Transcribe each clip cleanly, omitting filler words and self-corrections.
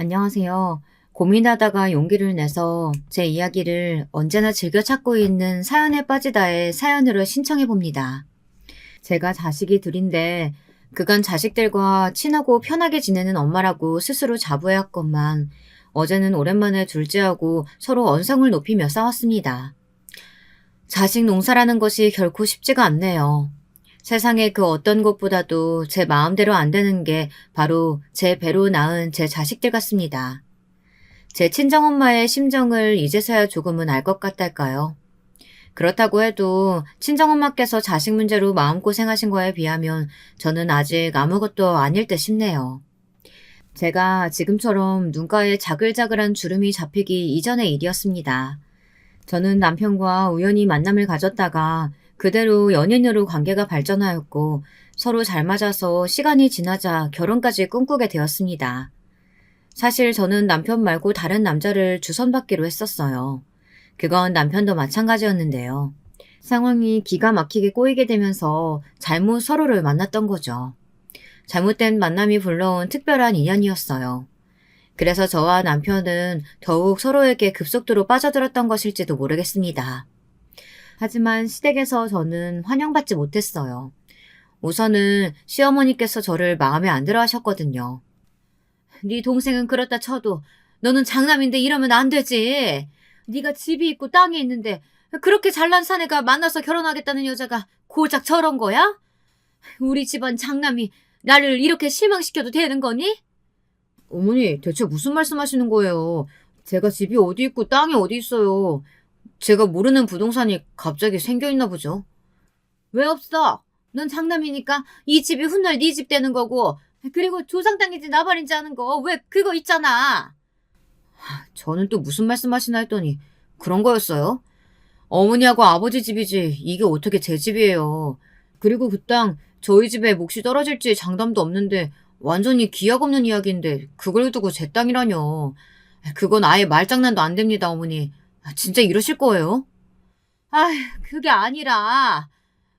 안녕하세요. 고민하다가 용기를 내서 제 이야기를 언제나 즐겨 찾고 있는 사연에 빠지다의 사연으로 신청해 봅니다. 제가 자식이 둘인데 그간 자식들과 친하고 편하게 지내는 엄마라고 스스로 자부해왔건만 어제는 오랜만에 둘째하고 서로 언성을 높이며 싸웠습니다. 자식 농사라는 것이 결코 쉽지가 않네요. 세상에 그 어떤 것보다도 제 마음대로 안 되는 게 바로 제 배로 낳은 제 자식들 같습니다. 제 친정엄마의 심정을 이제서야 조금은 알 것 같달까요? 그렇다고 해도 친정엄마께서 자식 문제로 마음고생하신 거에 비하면 저는 아직 아무것도 아닐 듯 싶네요. 제가 지금처럼 눈가에 자글자글한 주름이 잡히기 이전의 일이었습니다. 저는 남편과 우연히 만남을 가졌다가 그대로 연인으로 관계가 발전하였고 서로 잘 맞아서 시간이 지나자 결혼까지 꿈꾸게 되었습니다. 사실 저는 남편 말고 다른 남자를 주선받기로 했었어요. 그건 남편도 마찬가지였는데요. 상황이 기가 막히게 꼬이게 되면서 잘못 서로를 만났던 거죠. 잘못된 만남이 불러온 특별한 인연이었어요. 그래서 저와 남편은 더욱 서로에게 급속도로 빠져들었던 것일지도 모르겠습니다. 하지만 시댁에서 저는 환영받지 못했어요. 우선은 시어머니께서 저를 마음에 안 들어 하셨거든요. 네 동생은 그렇다 쳐도 너는 장남인데 이러면 안 되지. 네가 집이 있고 땅이 있는데 그렇게 잘난 사내가 만나서 결혼하겠다는 여자가 고작 저런 거야? 우리 집안 장남이 나를 이렇게 실망시켜도 되는 거니? 어머니, 대체 무슨 말씀하시는 거예요? 제가 집이 어디 있고 땅이 어디 있어요. 제가 모르는 부동산이 갑자기 생겨있나 보죠. 왜 없어? 넌 장남이니까 이 집이 훗날 네 집 되는 거고, 그리고 조상 땅인지 나발인지 하는 거 왜 그거 있잖아. 저는 또 무슨 말씀하시나 했더니 그런 거였어요? 어머니하고 아버지 집이지 이게 어떻게 제 집이에요. 그리고 그 땅 저희 집에 몫이 떨어질지 장담도 없는데 완전히 기약 없는 이야기인데 그걸 두고 제 땅이라뇨. 그건 아예 말장난도 안 됩니다, 어머니. 진짜 이러실 거예요? 아휴, 그게 아니라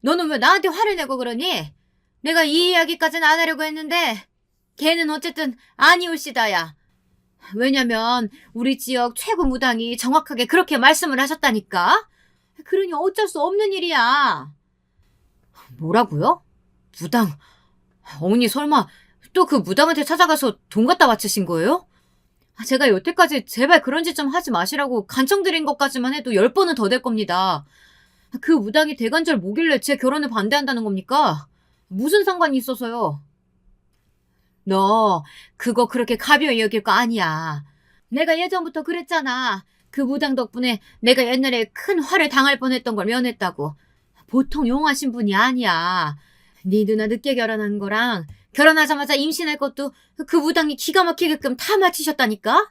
너는 왜 나한테 화를 내고 그러니? 내가 이 이야기까지는 안 하려고 했는데 걔는 어쨌든 아니올시다야. 왜냐면 우리 지역 최고 무당이 정확하게 그렇게 말씀을 하셨다니까. 그러니 어쩔 수 없는 일이야. 뭐라고요? 무당? 어머니 설마 또 그 무당한테 찾아가서 돈 갖다 바치신 거예요? 제가 여태까지 제발 그런 짓 좀 하지 마시라고 간청드린 것까지만 해도 10번은 더 될 겁니다. 그 무당이 대관절 뭐길래 제 결혼을 반대한다는 겁니까? 무슨 상관이 있어서요? 너 그거 그렇게 가벼이 여길 거 아니야. 내가 예전부터 그랬잖아. 그 무당 덕분에 내가 옛날에 큰 화를 당할 뻔했던 걸 면했다고. 보통 용하신 분이 아니야. 네 누나 늦게 결혼한 거랑 결혼하자마자 임신할 것도 그 무당이 기가 막히게끔 다 맞히셨다니까?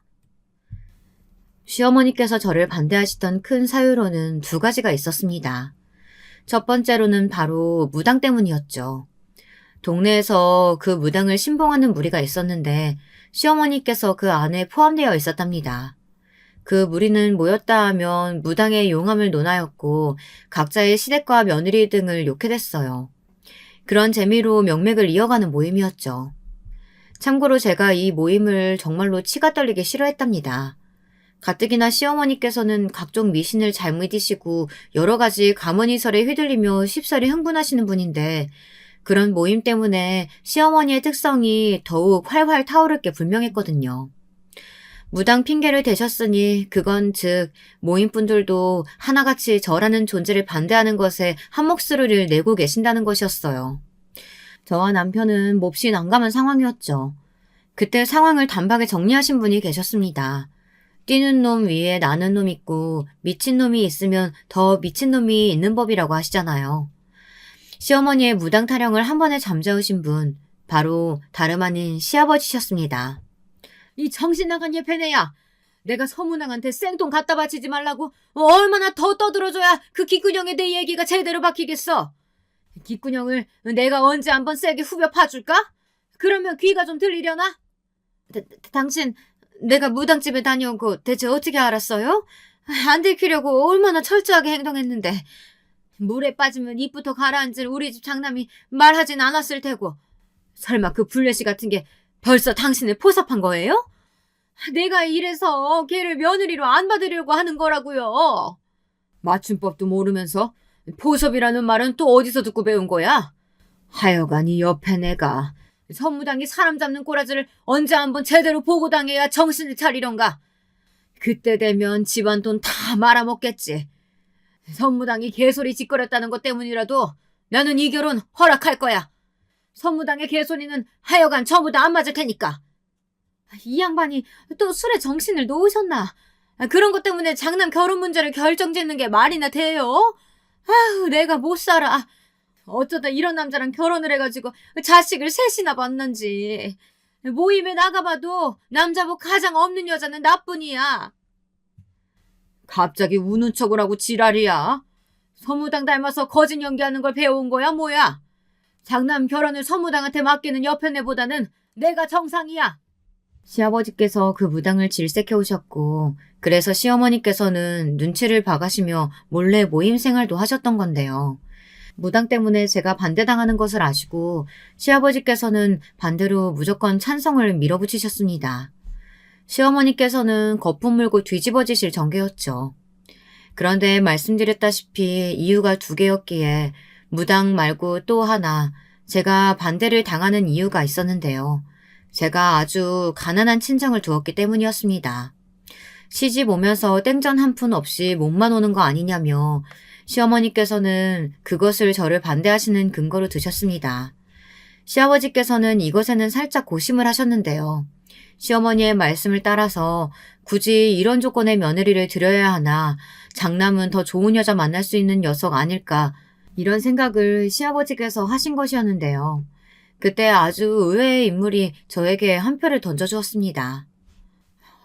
시어머니께서 저를 반대하시던 큰 사유로는 두 가지가 있었습니다. 첫 번째로는 바로 무당 때문이었죠. 동네에서 그 무당을 신봉하는 무리가 있었는데 시어머니께서 그 안에 포함되어 있었답니다. 그 무리는 모였다 하면 무당의 용함을 논하였고 각자의 시댁과 며느리 등을 욕해댔어요. 그런 재미로 명맥을 이어가는 모임이었죠. 참고로 제가 이 모임을 정말로 치가 떨리게 싫어했답니다. 가뜩이나 시어머니께서는 각종 미신을 잘 믿으시고 여러 가지 가문이설에 휘둘리며 쉽사리 흥분하시는 분인데 그런 모임 때문에 시어머니의 특성이 더욱 활활 타오를 게 분명했거든요. 무당 핑계를 대셨으니 그건 즉 모임분들도 하나같이 저라는 존재를 반대하는 것에 한몫을 내고 계신다는 것이었어요. 저와 남편은 몹시 난감한 상황이었죠. 그때 상황을 단박에 정리하신 분이 계셨습니다. 뛰는 놈 위에 나는 놈 있고 미친 놈이 있으면 더 미친 놈이 있는 법이라고 하시잖아요. 시어머니의 무당 타령을 한 번에 잠재우신 분, 바로 다름 아닌 시아버지셨습니다. 이 정신 나간 예패네야. 내가 서문왕한테 생돈 갖다 바치지 말라고 얼마나 더 떠들어줘야 그 귓구녕에 내 얘기가 제대로 박히겠어. 귓구녕을 내가 언제 한번 세게 후벼 파줄까? 그러면 귀가 좀 들리려나? 당신 내가 무당집에 다녀온 거 대체 어떻게 알았어요? 안 들키려고 얼마나 철저하게 행동했는데. 물에 빠지면 입부터 가라앉을 우리 집 장남이 말하진 않았을 테고. 설마 그 블레시 같은 게 벌써 당신을 포섭한 거예요? 내가 이래서 걔를 며느리로 안 받으려고 하는 거라고요. 맞춤법도 모르면서 포섭이라는 말은 또 어디서 듣고 배운 거야? 하여간 이 옆에 내가 선무당이 사람 잡는 꼬라지를 언제 한번 제대로 보고 당해야 정신을 차리련가. 그때 되면 집안 돈 다 말아먹겠지. 선무당이 개소리 짓거렸다는 것 때문이라도 나는 이 결혼 허락할 거야. 선무당의 개소리는 하여간 전부 다 안 맞을 테니까. 이 양반이 또 술에 정신을 놓으셨나? 그런 것 때문에 장남 결혼 문제를 결정짓는 게 말이나 돼요? 아휴, 내가 못 살아. 어쩌다 이런 남자랑 결혼을 해가지고 자식을 셋이나 봤는지. 모임에 나가봐도 남자복 가장 없는 여자는 나뿐이야. 갑자기 우는 척을 하고 지랄이야. 서무당 닮아서 거짓 연기하는 걸 배워온 거야 뭐야? 장남 결혼을 서무당한테 맡기는 여편네보다는 내가 정상이야. 시아버지께서 그 무당을 질색해 오셨고 그래서 시어머니께서는 눈치를 봐가시며 몰래 모임 생활도 하셨던 건데요. 무당 때문에 제가 반대당하는 것을 아시고 시아버지께서는 반대로 무조건 찬성을 밀어붙이셨습니다. 시어머니께서는 거품 물고 뒤집어지실 전개였죠. 그런데 말씀드렸다시피 이유가 두 개였기에 무당 말고 또 하나 제가 반대를 당하는 이유가 있었는데요. 제가 아주 가난한 친정을 두었기 때문이었습니다. 시집 오면서 땡전 한 푼 없이 몸만 오는 거 아니냐며 시어머니께서는 그것을 저를 반대하시는 근거로 드셨습니다. 시아버지께서는 이것에는 살짝 고심을 하셨는데요. 시어머니의 말씀을 따라서 굳이 이런 조건의 며느리를 드려야 하나, 장남은 더 좋은 여자 만날 수 있는 녀석 아닐까, 이런 생각을 시아버지께서 하신 것이었는데요. 그때 아주 의외의 인물이 저에게 한 표를 던져주었습니다.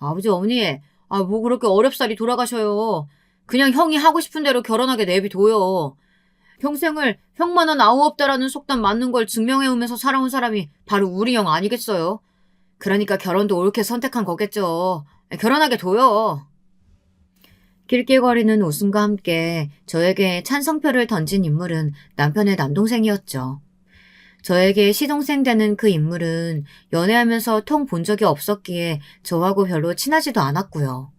아버지, 어머니, 뭐 그렇게 어렵사리 돌아가셔요. 그냥 형이 하고 싶은 대로 결혼하게 내비둬요. 평생을 형만은 아우 없다라는 속담 맞는 걸 증명해오면서 살아온 사람이 바로 우리 형 아니겠어요? 그러니까 결혼도 옳게 선택한 거겠죠. 결혼하게 둬요. 낄낄거리는 웃음과 함께 저에게 찬성표를 던진 인물은 남편의 남동생이었죠. 저에게 시동생 되는 그 인물은 연애하면서 통 본 적이 없었기에 저하고 별로 친하지도 않았고요.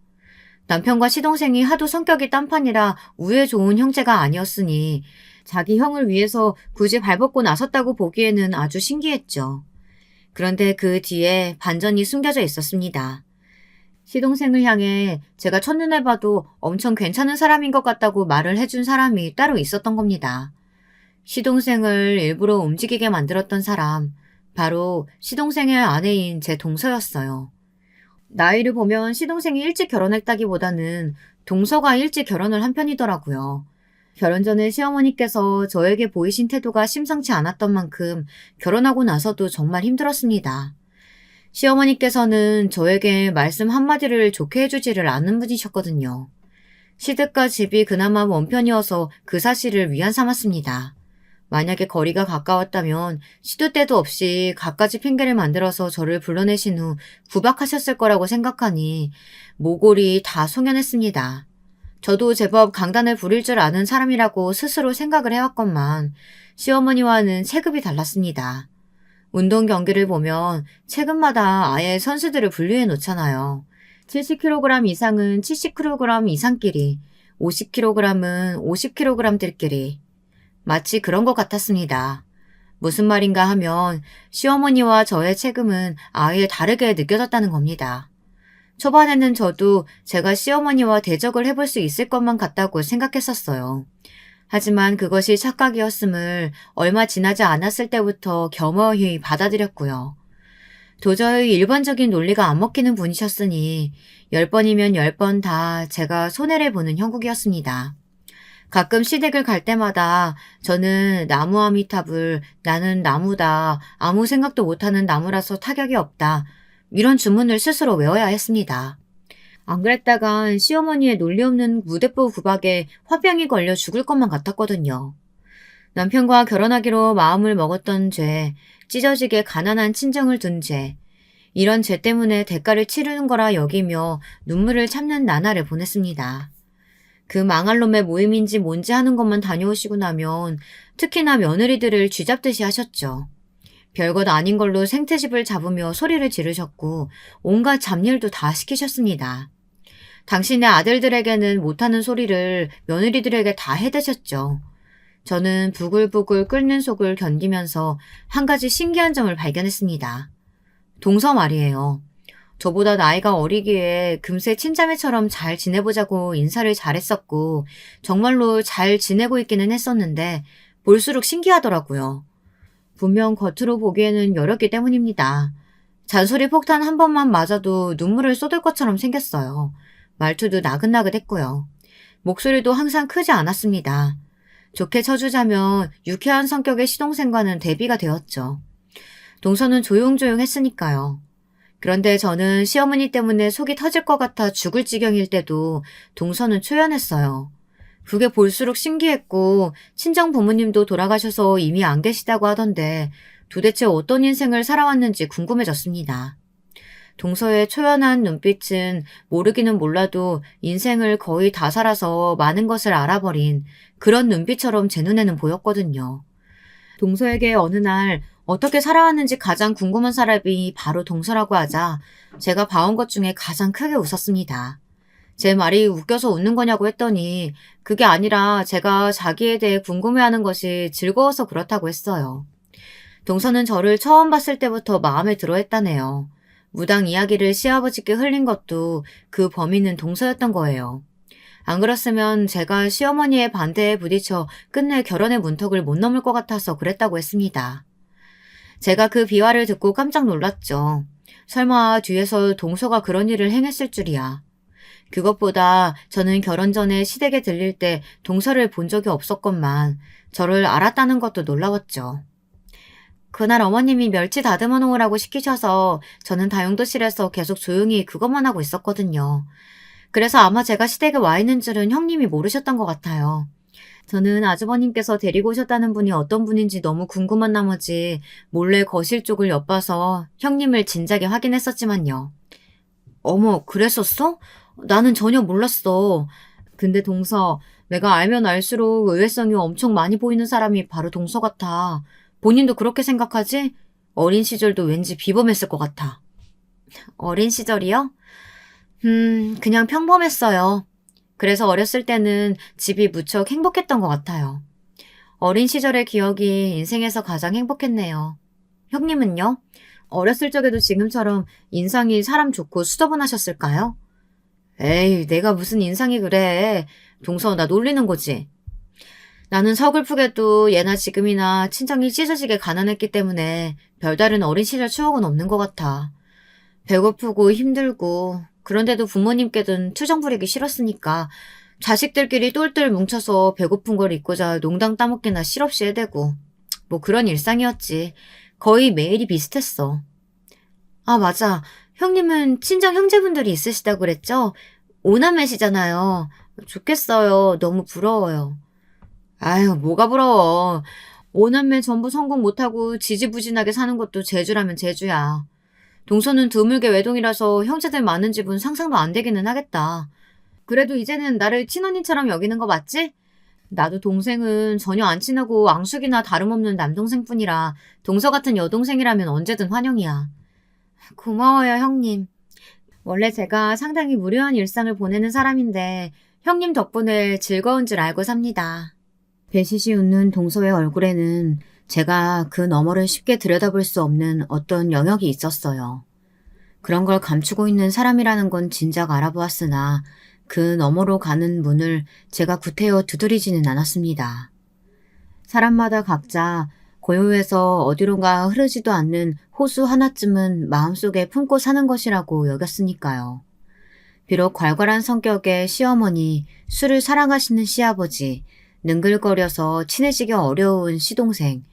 남편과 시동생이 하도 성격이 딴판이라 우애 좋은 형제가 아니었으니 자기 형을 위해서 굳이 발벗고 나섰다고 보기에는 아주 신기했죠. 그런데 그 뒤에 반전이 숨겨져 있었습니다. 시동생을 향해 제가 첫눈에 봐도 엄청 괜찮은 사람인 것 같다고 말을 해준 사람이 따로 있었던 겁니다. 시동생을 일부러 움직이게 만들었던 사람, 바로 시동생의 아내인 제 동서였어요. 나이를 보면 시동생이 일찍 결혼했다기보다는 동서가 일찍 결혼을 한 편이더라고요. 결혼 전에 시어머니께서 저에게 보이신 태도가 심상치 않았던 만큼 결혼하고 나서도 정말 힘들었습니다. 시어머니께서는 저에게 말씀 한마디를 좋게 해주지를 않는 분이셨거든요. 시댁과 집이 그나마 먼 편이어서 그 사실을 위안 삼았습니다. 만약에 거리가 가까웠다면 시도 때도 없이 갖가지 핑계를 만들어서 저를 불러내신 후 구박하셨을 거라고 생각하니 모골이 다 송연했습니다. 저도 제법 강단을 부릴 줄 아는 사람이라고 스스로 생각을 해왔건만 시어머니와는 체급이 달랐습니다. 운동 경기를 보면 체급마다 아예 선수들을 분류해 놓잖아요. 70kg 이상은 70kg 이상끼리, 50kg은 50kg들끼리. 마치 그런 것 같았습니다. 무슨 말인가 하면 시어머니와 저의 체급은 아예 다르게 느껴졌다는 겁니다. 초반에는 저도 제가 시어머니와 대적을 해볼 수 있을 것만 같다고 생각했었어요. 하지만 그것이 착각이었음을 얼마 지나지 않았을 때부터 겸허히 받아들였고요. 도저히 일반적인 논리가 안 먹히는 분이셨으니 10번이면 10번 다 제가 손해를 보는 형국이었습니다. 가끔 시댁을 갈 때마다 저는 나무 아미탑을 나는 나무다, 아무 생각도 못하는 나무라서 타격이 없다, 이런 주문을 스스로 외워야 했습니다. 안 그랬다간 시어머니의 논리 없는 무대뽀 구박에 화병이 걸려 죽을 것만 같았거든요. 남편과 결혼하기로 마음을 먹었던 죄, 찢어지게 가난한 친정을 둔 죄, 이런 죄 때문에 대가를 치르는 거라 여기며 눈물을 참는 나날을 보냈습니다. 그 망할 놈의 모임인지 뭔지 하는 것만 다녀오시고 나면 특히나 며느리들을 쥐잡듯이 하셨죠. 별것 아닌 걸로 생트집을 잡으며 소리를 지르셨고 온갖 잡일도 다 시키셨습니다. 당신의 아들들에게는 못하는 소리를 며느리들에게 다 해대셨죠. 저는 부글부글 끓는 속을 견디면서 한 가지 신기한 점을 발견했습니다. 동서 말이에요. 저보다 나이가 어리기에 금세 친자매처럼 잘 지내보자고 인사를 잘했었고 정말로 잘 지내고 있기는 했었는데 볼수록 신기하더라고요. 분명 겉으로 보기에는 여렸기 때문입니다. 잔소리 폭탄 한 번만 맞아도 눈물을 쏟을 것처럼 생겼어요. 말투도 나긋나긋했고요. 목소리도 항상 크지 않았습니다. 좋게 쳐주자면 유쾌한 성격의 시동생과는 대비가 되었죠. 동서는 조용조용했으니까요. 그런데 저는 시어머니 때문에 속이 터질 것 같아 죽을 지경일 때도 동서는 초연했어요. 그게 볼수록 신기했고 친정 부모님도 돌아가셔서 이미 안 계시다고 하던데 도대체 어떤 인생을 살아왔는지 궁금해졌습니다. 동서의 초연한 눈빛은 모르기는 몰라도 인생을 거의 다 살아서 많은 것을 알아버린 그런 눈빛처럼 제 눈에는 보였거든요. 동서에게 어느 날 어떻게 살아왔는지 가장 궁금한 사람이 바로 동서라고 하자 제가 봐온 것 중에 가장 크게 웃었습니다. 제 말이 웃겨서 웃는 거냐고 했더니 그게 아니라 제가 자기에 대해 궁금해하는 것이 즐거워서 그렇다고 했어요. 동서는 저를 처음 봤을 때부터 마음에 들어 했다네요. 무당 이야기를 시아버지께 흘린 것도 그 범인은 동서였던 거예요. 안 그랬으면 제가 시어머니의 반대에 부딪혀 끝내 결혼의 문턱을 못 넘을 것 같아서 그랬다고 했습니다. 제가 그 비화를 듣고 깜짝 놀랐죠. 설마 뒤에서 동서가 그런 일을 행했을 줄이야. 그것보다 저는 결혼 전에 시댁에 들릴 때 동서를 본 적이 없었건만 저를 알았다는 것도 놀라웠죠. 그날 어머님이 멸치 다듬어 놓으라고 시키셔서 저는 다용도실에서 계속 조용히 그것만 하고 있었거든요. 그래서 아마 제가 시댁에 와 있는 줄은 형님이 모르셨던 것 같아요. 저는 아주버님께서 데리고 오셨다는 분이 어떤 분인지 너무 궁금한 나머지 몰래 거실 쪽을 엿봐서 형님을 진작에 확인했었지만요. 어머, 그랬었어? 나는 전혀 몰랐어. 근데 동서, 내가 알면 알수록 의외성이 엄청 많이 보이는 사람이 바로 동서 같아. 본인도 그렇게 생각하지? 어린 시절도 왠지 비범했을 것 같아. 어린 시절이요? 그냥 평범했어요. 그래서 어렸을 때는 집이 무척 행복했던 것 같아요. 어린 시절의 기억이 인생에서 가장 행복했네요. 형님은요? 어렸을 적에도 지금처럼 인상이 사람 좋고 수더분하셨을까요? 에이, 내가 무슨 인상이 그래. 동서, 나 놀리는 거지. 나는 서글프게도 예나 지금이나 친정이 찢어지게 가난했기 때문에 별다른 어린 시절 추억은 없는 것 같아. 배고프고 힘들고 그런데도 부모님께든 투정 부리기 싫었으니까 자식들끼리 똘똘 뭉쳐서 배고픈 걸 잊고자 농당 따먹기나 실없이 해대고 뭐 그런 일상이었지. 거의 매일이 비슷했어. 아, 맞아. 형님은 친정 형제분들이 있으시다고 그랬죠? 오남매시잖아요. 좋겠어요. 너무 부러워요. 아유, 뭐가 부러워. 오남매 전부 성공 못하고 지지부진하게 사는 것도 재주라면 재주야. 동서는 드물게 외동이라서 형제들 많은 집은 상상도 안 되기는 하겠다. 그래도 이제는 나를 친언니처럼 여기는 거 맞지? 나도 동생은 전혀 안 친하고 앙숙이나 다름없는 남동생뿐이라 동서 같은 여동생이라면 언제든 환영이야. 고마워요, 형님. 원래 제가 상당히 무료한 일상을 보내는 사람인데 형님 덕분에 즐거운 줄 알고 삽니다. 배시시 웃는 동서의 얼굴에는 제가 그 너머를 쉽게 들여다볼 수 없는 어떤 영역이 있었어요. 그런 걸 감추고 있는 사람이라는 건 진작 알아보았으나 그 너머로 가는 문을 제가 구태여 두드리지는 않았습니다. 사람마다 각자 고요해서 어디론가 흐르지도 않는 호수 하나쯤은 마음속에 품고 사는 것이라고 여겼으니까요. 비록 괄괄한 성격의 시어머니, 술을 사랑하시는 시아버지, 능글거려서 친해지기 어려운 시동생,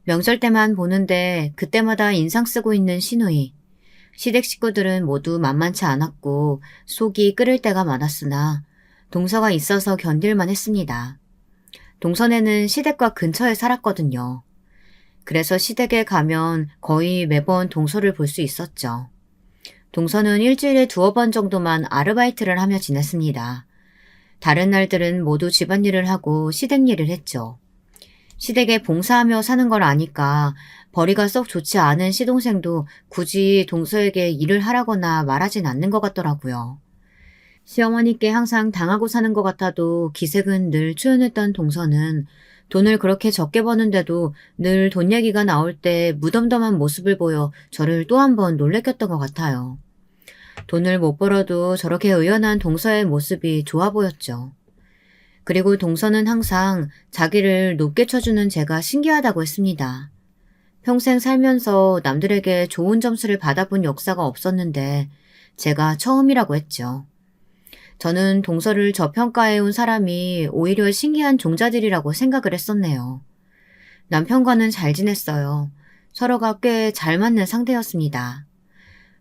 명절 때만 보는데 그때마다 인상 쓰고 있는 시누이, 시댁 식구들은 모두 만만치 않았고 속이 끓을 때가 많았으나 동서가 있어서 견딜만 했습니다. 동선에는 시댁과 근처에 살았거든요. 그래서 시댁에 가면 거의 매번 동서를 볼 수 있었죠. 동서는 일주일에 2번 정도만 아르바이트를 하며 지냈습니다. 다른 날들은 모두 집안일을 하고 시댁 일을 했죠. 시댁에 봉사하며 사는 걸 아니까 벌이가 썩 좋지 않은 시동생도 굳이 동서에게 일을 하라거나 말하진 않는 것 같더라고요. 시어머니께 항상 당하고 사는 것 같아도 기색은 늘 초연했던 동서는 돈을 그렇게 적게 버는데도 늘 돈 얘기가 나올 때 무덤덤한 모습을 보여 저를 또 한 번 놀래켰던 것 같아요. 돈을 못 벌어도 저렇게 의연한 동서의 모습이 좋아 보였죠. 그리고 동서는 항상 자기를 높게 쳐주는 제가 신기하다고 했습니다. 평생 살면서 남들에게 좋은 점수를 받아본 역사가 없었는데 제가 처음이라고 했죠. 저는 동서를 저평가해온 사람이 오히려 신기한 종자들이라고 생각을 했었네요. 남편과는 잘 지냈어요. 서로가 꽤 잘 맞는 상태였습니다.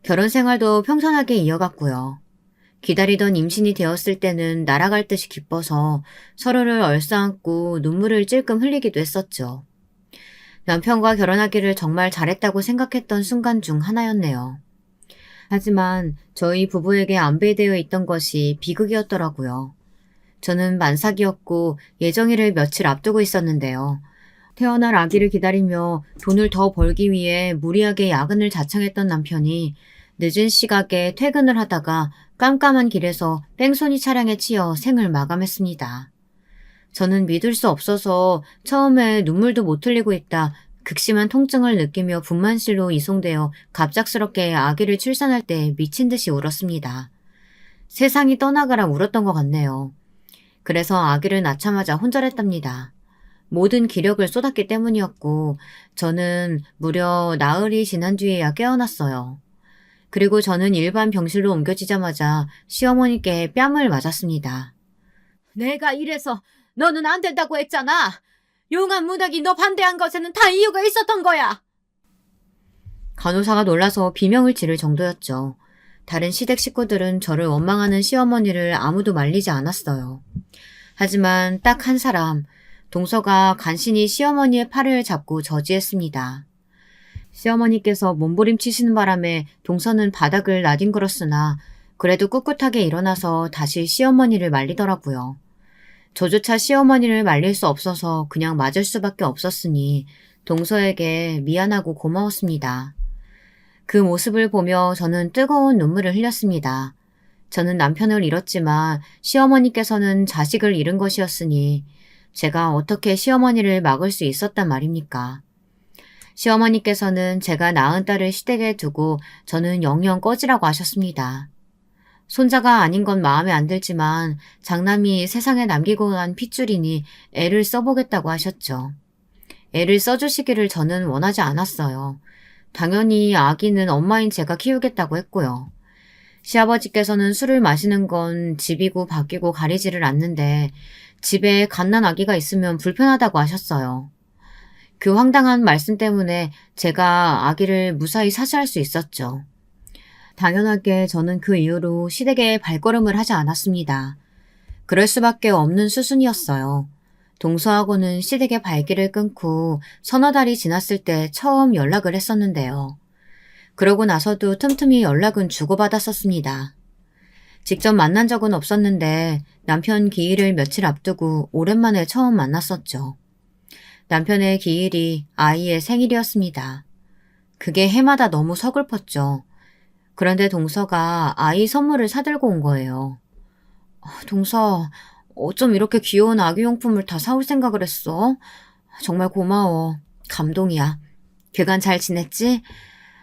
결혼 생활도 평탄하게 이어갔고요. 기다리던 임신이 되었을 때는 날아갈 듯이 기뻐서 서로를 얼싸안고 눈물을 찔끔 흘리기도 했었죠. 남편과 결혼하기를 정말 잘했다고 생각했던 순간 중 하나였네요. 하지만 저희 부부에게 안배되어 있던 것이 비극이었더라고요. 저는 만삭이었고 예정일을 며칠 앞두고 있었는데요. 태어날 아기를 기다리며 돈을 더 벌기 위해 무리하게 야근을 자청했던 남편이 늦은 시각에 퇴근을 하다가 깜깜한 길에서 뺑소니 차량에 치여 생을 마감했습니다. 저는 믿을 수 없어서 처음에 눈물도 못 흘리고 있다 극심한 통증을 느끼며 분만실로 이송되어 갑작스럽게 아기를 출산할 때 미친 듯이 울었습니다. 세상이 떠나가라 울었던 것 같네요. 그래서 아기를 낳자마자 혼절했답니다. 모든 기력을 쏟았기 때문이었고 저는 무려 나흘이 지난 뒤에야 깨어났어요. 그리고 저는 일반 병실로 옮겨지자마자 시어머니께 뺨을 맞았습니다. 내가 이래서 너는 안 된다고 했잖아. 용한 문학이 너 반대한 것에는 다 이유가 있었던 거야. 간호사가 놀라서 비명을 지를 정도였죠. 다른 시댁 식구들은 저를 원망하는 시어머니를 아무도 말리지 않았어요. 하지만 딱 한 사람, 동서가 간신히 시어머니의 팔을 잡고 저지했습니다. 시어머니께서 몸부림치시는 바람에 동서는 바닥을 나뒹굴었으나 그래도 꿋꿋하게 일어나서 다시 시어머니를 말리더라고요. 저조차 시어머니를 말릴 수 없어서 그냥 맞을 수밖에 없었으니 동서에게 미안하고 고마웠습니다. 그 모습을 보며 저는 뜨거운 눈물을 흘렸습니다. 저는 남편을 잃었지만 시어머니께서는 자식을 잃은 것이었으니 제가 어떻게 시어머니를 막을 수 있었단 말입니까? 시어머니께서는 제가 낳은 딸을 시댁에 두고 저는 영영 꺼지라고 하셨습니다. 손자가 아닌 건 마음에 안 들지만 장남이 세상에 남기고 간 핏줄이니 애를 써보겠다고 하셨죠. 애를 써주시기를 저는 원하지 않았어요. 당연히 아기는 엄마인 제가 키우겠다고 했고요. 시아버지께서는 술을 마시는 건 집이고 밖이고 가리지를 않는데 집에 갓난 아기가 있으면 불편하다고 하셨어요. 그 황당한 말씀 때문에 제가 아기를 무사히 사시할 수 있었죠. 당연하게 저는 그 이후로 시댁에 발걸음을 하지 않았습니다. 그럴 수밖에 없는 수순이었어요. 동서하고는 시댁의 발길을 끊고 서너 달이 지났을 때 처음 연락을 했었는데요. 그러고 나서도 틈틈이 연락은 주고받았었습니다. 직접 만난 적은 없었는데 남편 기일을 며칠 앞두고 오랜만에 처음 만났었죠. 남편의 기일이 아이의 생일이었습니다. 그게 해마다 너무 서글펐죠. 그런데 동서가 아이 선물을 사들고 온 거예요. 동서, 어쩜 이렇게 귀여운 아기용품을 다 사올 생각을 했어? 정말 고마워. 감동이야. 그간 잘 지냈지?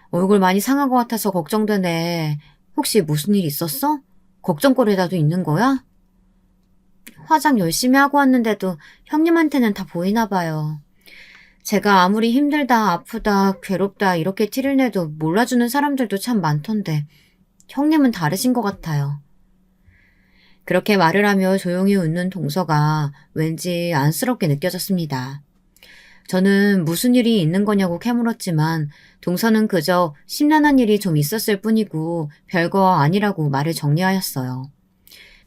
얼굴 많이 상한 것 같아서 걱정되네. 혹시 무슨 일 있었어? 걱정거리라도 있는 거야? 화장 열심히 하고 왔는데도 형님한테는 다 보이나 봐요. 제가 아무리 힘들다, 아프다, 괴롭다 이렇게 티를 내도 몰라주는 사람들도 참 많던데 형님은 다르신 것 같아요. 그렇게 말을 하며 조용히 웃는 동서가 왠지 안쓰럽게 느껴졌습니다. 저는 무슨 일이 있는 거냐고 캐물었지만 동서는 그저 심란한 일이 좀 있었을 뿐이고 별거 아니라고 말을 정리하였어요.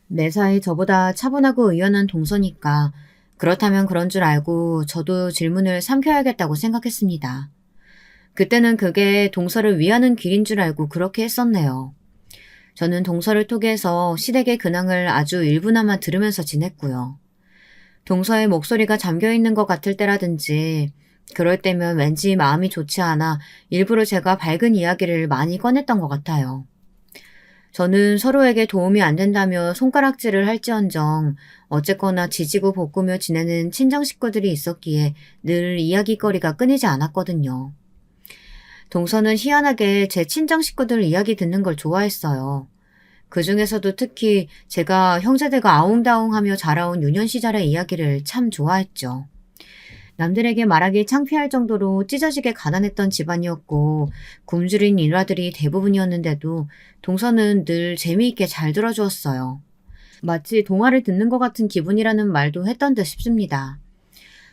매사에 저보다 차분하고 의연한 동서니까 그렇다면 그런 줄 알고 저도 질문을 삼켜야겠다고 생각했습니다. 그때는 그게 동서를 위하는 길인 줄 알고 그렇게 했었네요. 저는 동서를 통해서 시댁의 근황을 아주 일부나마 들으면서 지냈고요. 동서의 목소리가 잠겨있는 것 같을 때라든지 그럴 때면 왠지 마음이 좋지 않아 일부러 제가 밝은 이야기를 많이 꺼냈던 것 같아요. 저는 서로에게 도움이 안 된다며 손가락질을 할지언정 어쨌거나 지지고 볶으며 지내는 친정 식구들이 있었기에 늘 이야기거리가 끊이지 않았거든요. 동서는 희한하게 제 친정 식구들 이야기 듣는 걸 좋아했어요. 그 중에서도 특히 제가 형제들과 아웅다웅하며 자라온 유년 시절의 이야기를 참 좋아했죠. 남들에게 말하기 창피할 정도로 찢어지게 가난했던 집안이었고 굶주린 일화들이 대부분이었는데도 동서는 늘 재미있게 잘 들어주었어요. 마치 동화를 듣는 것 같은 기분이라는 말도 했던 듯 싶습니다.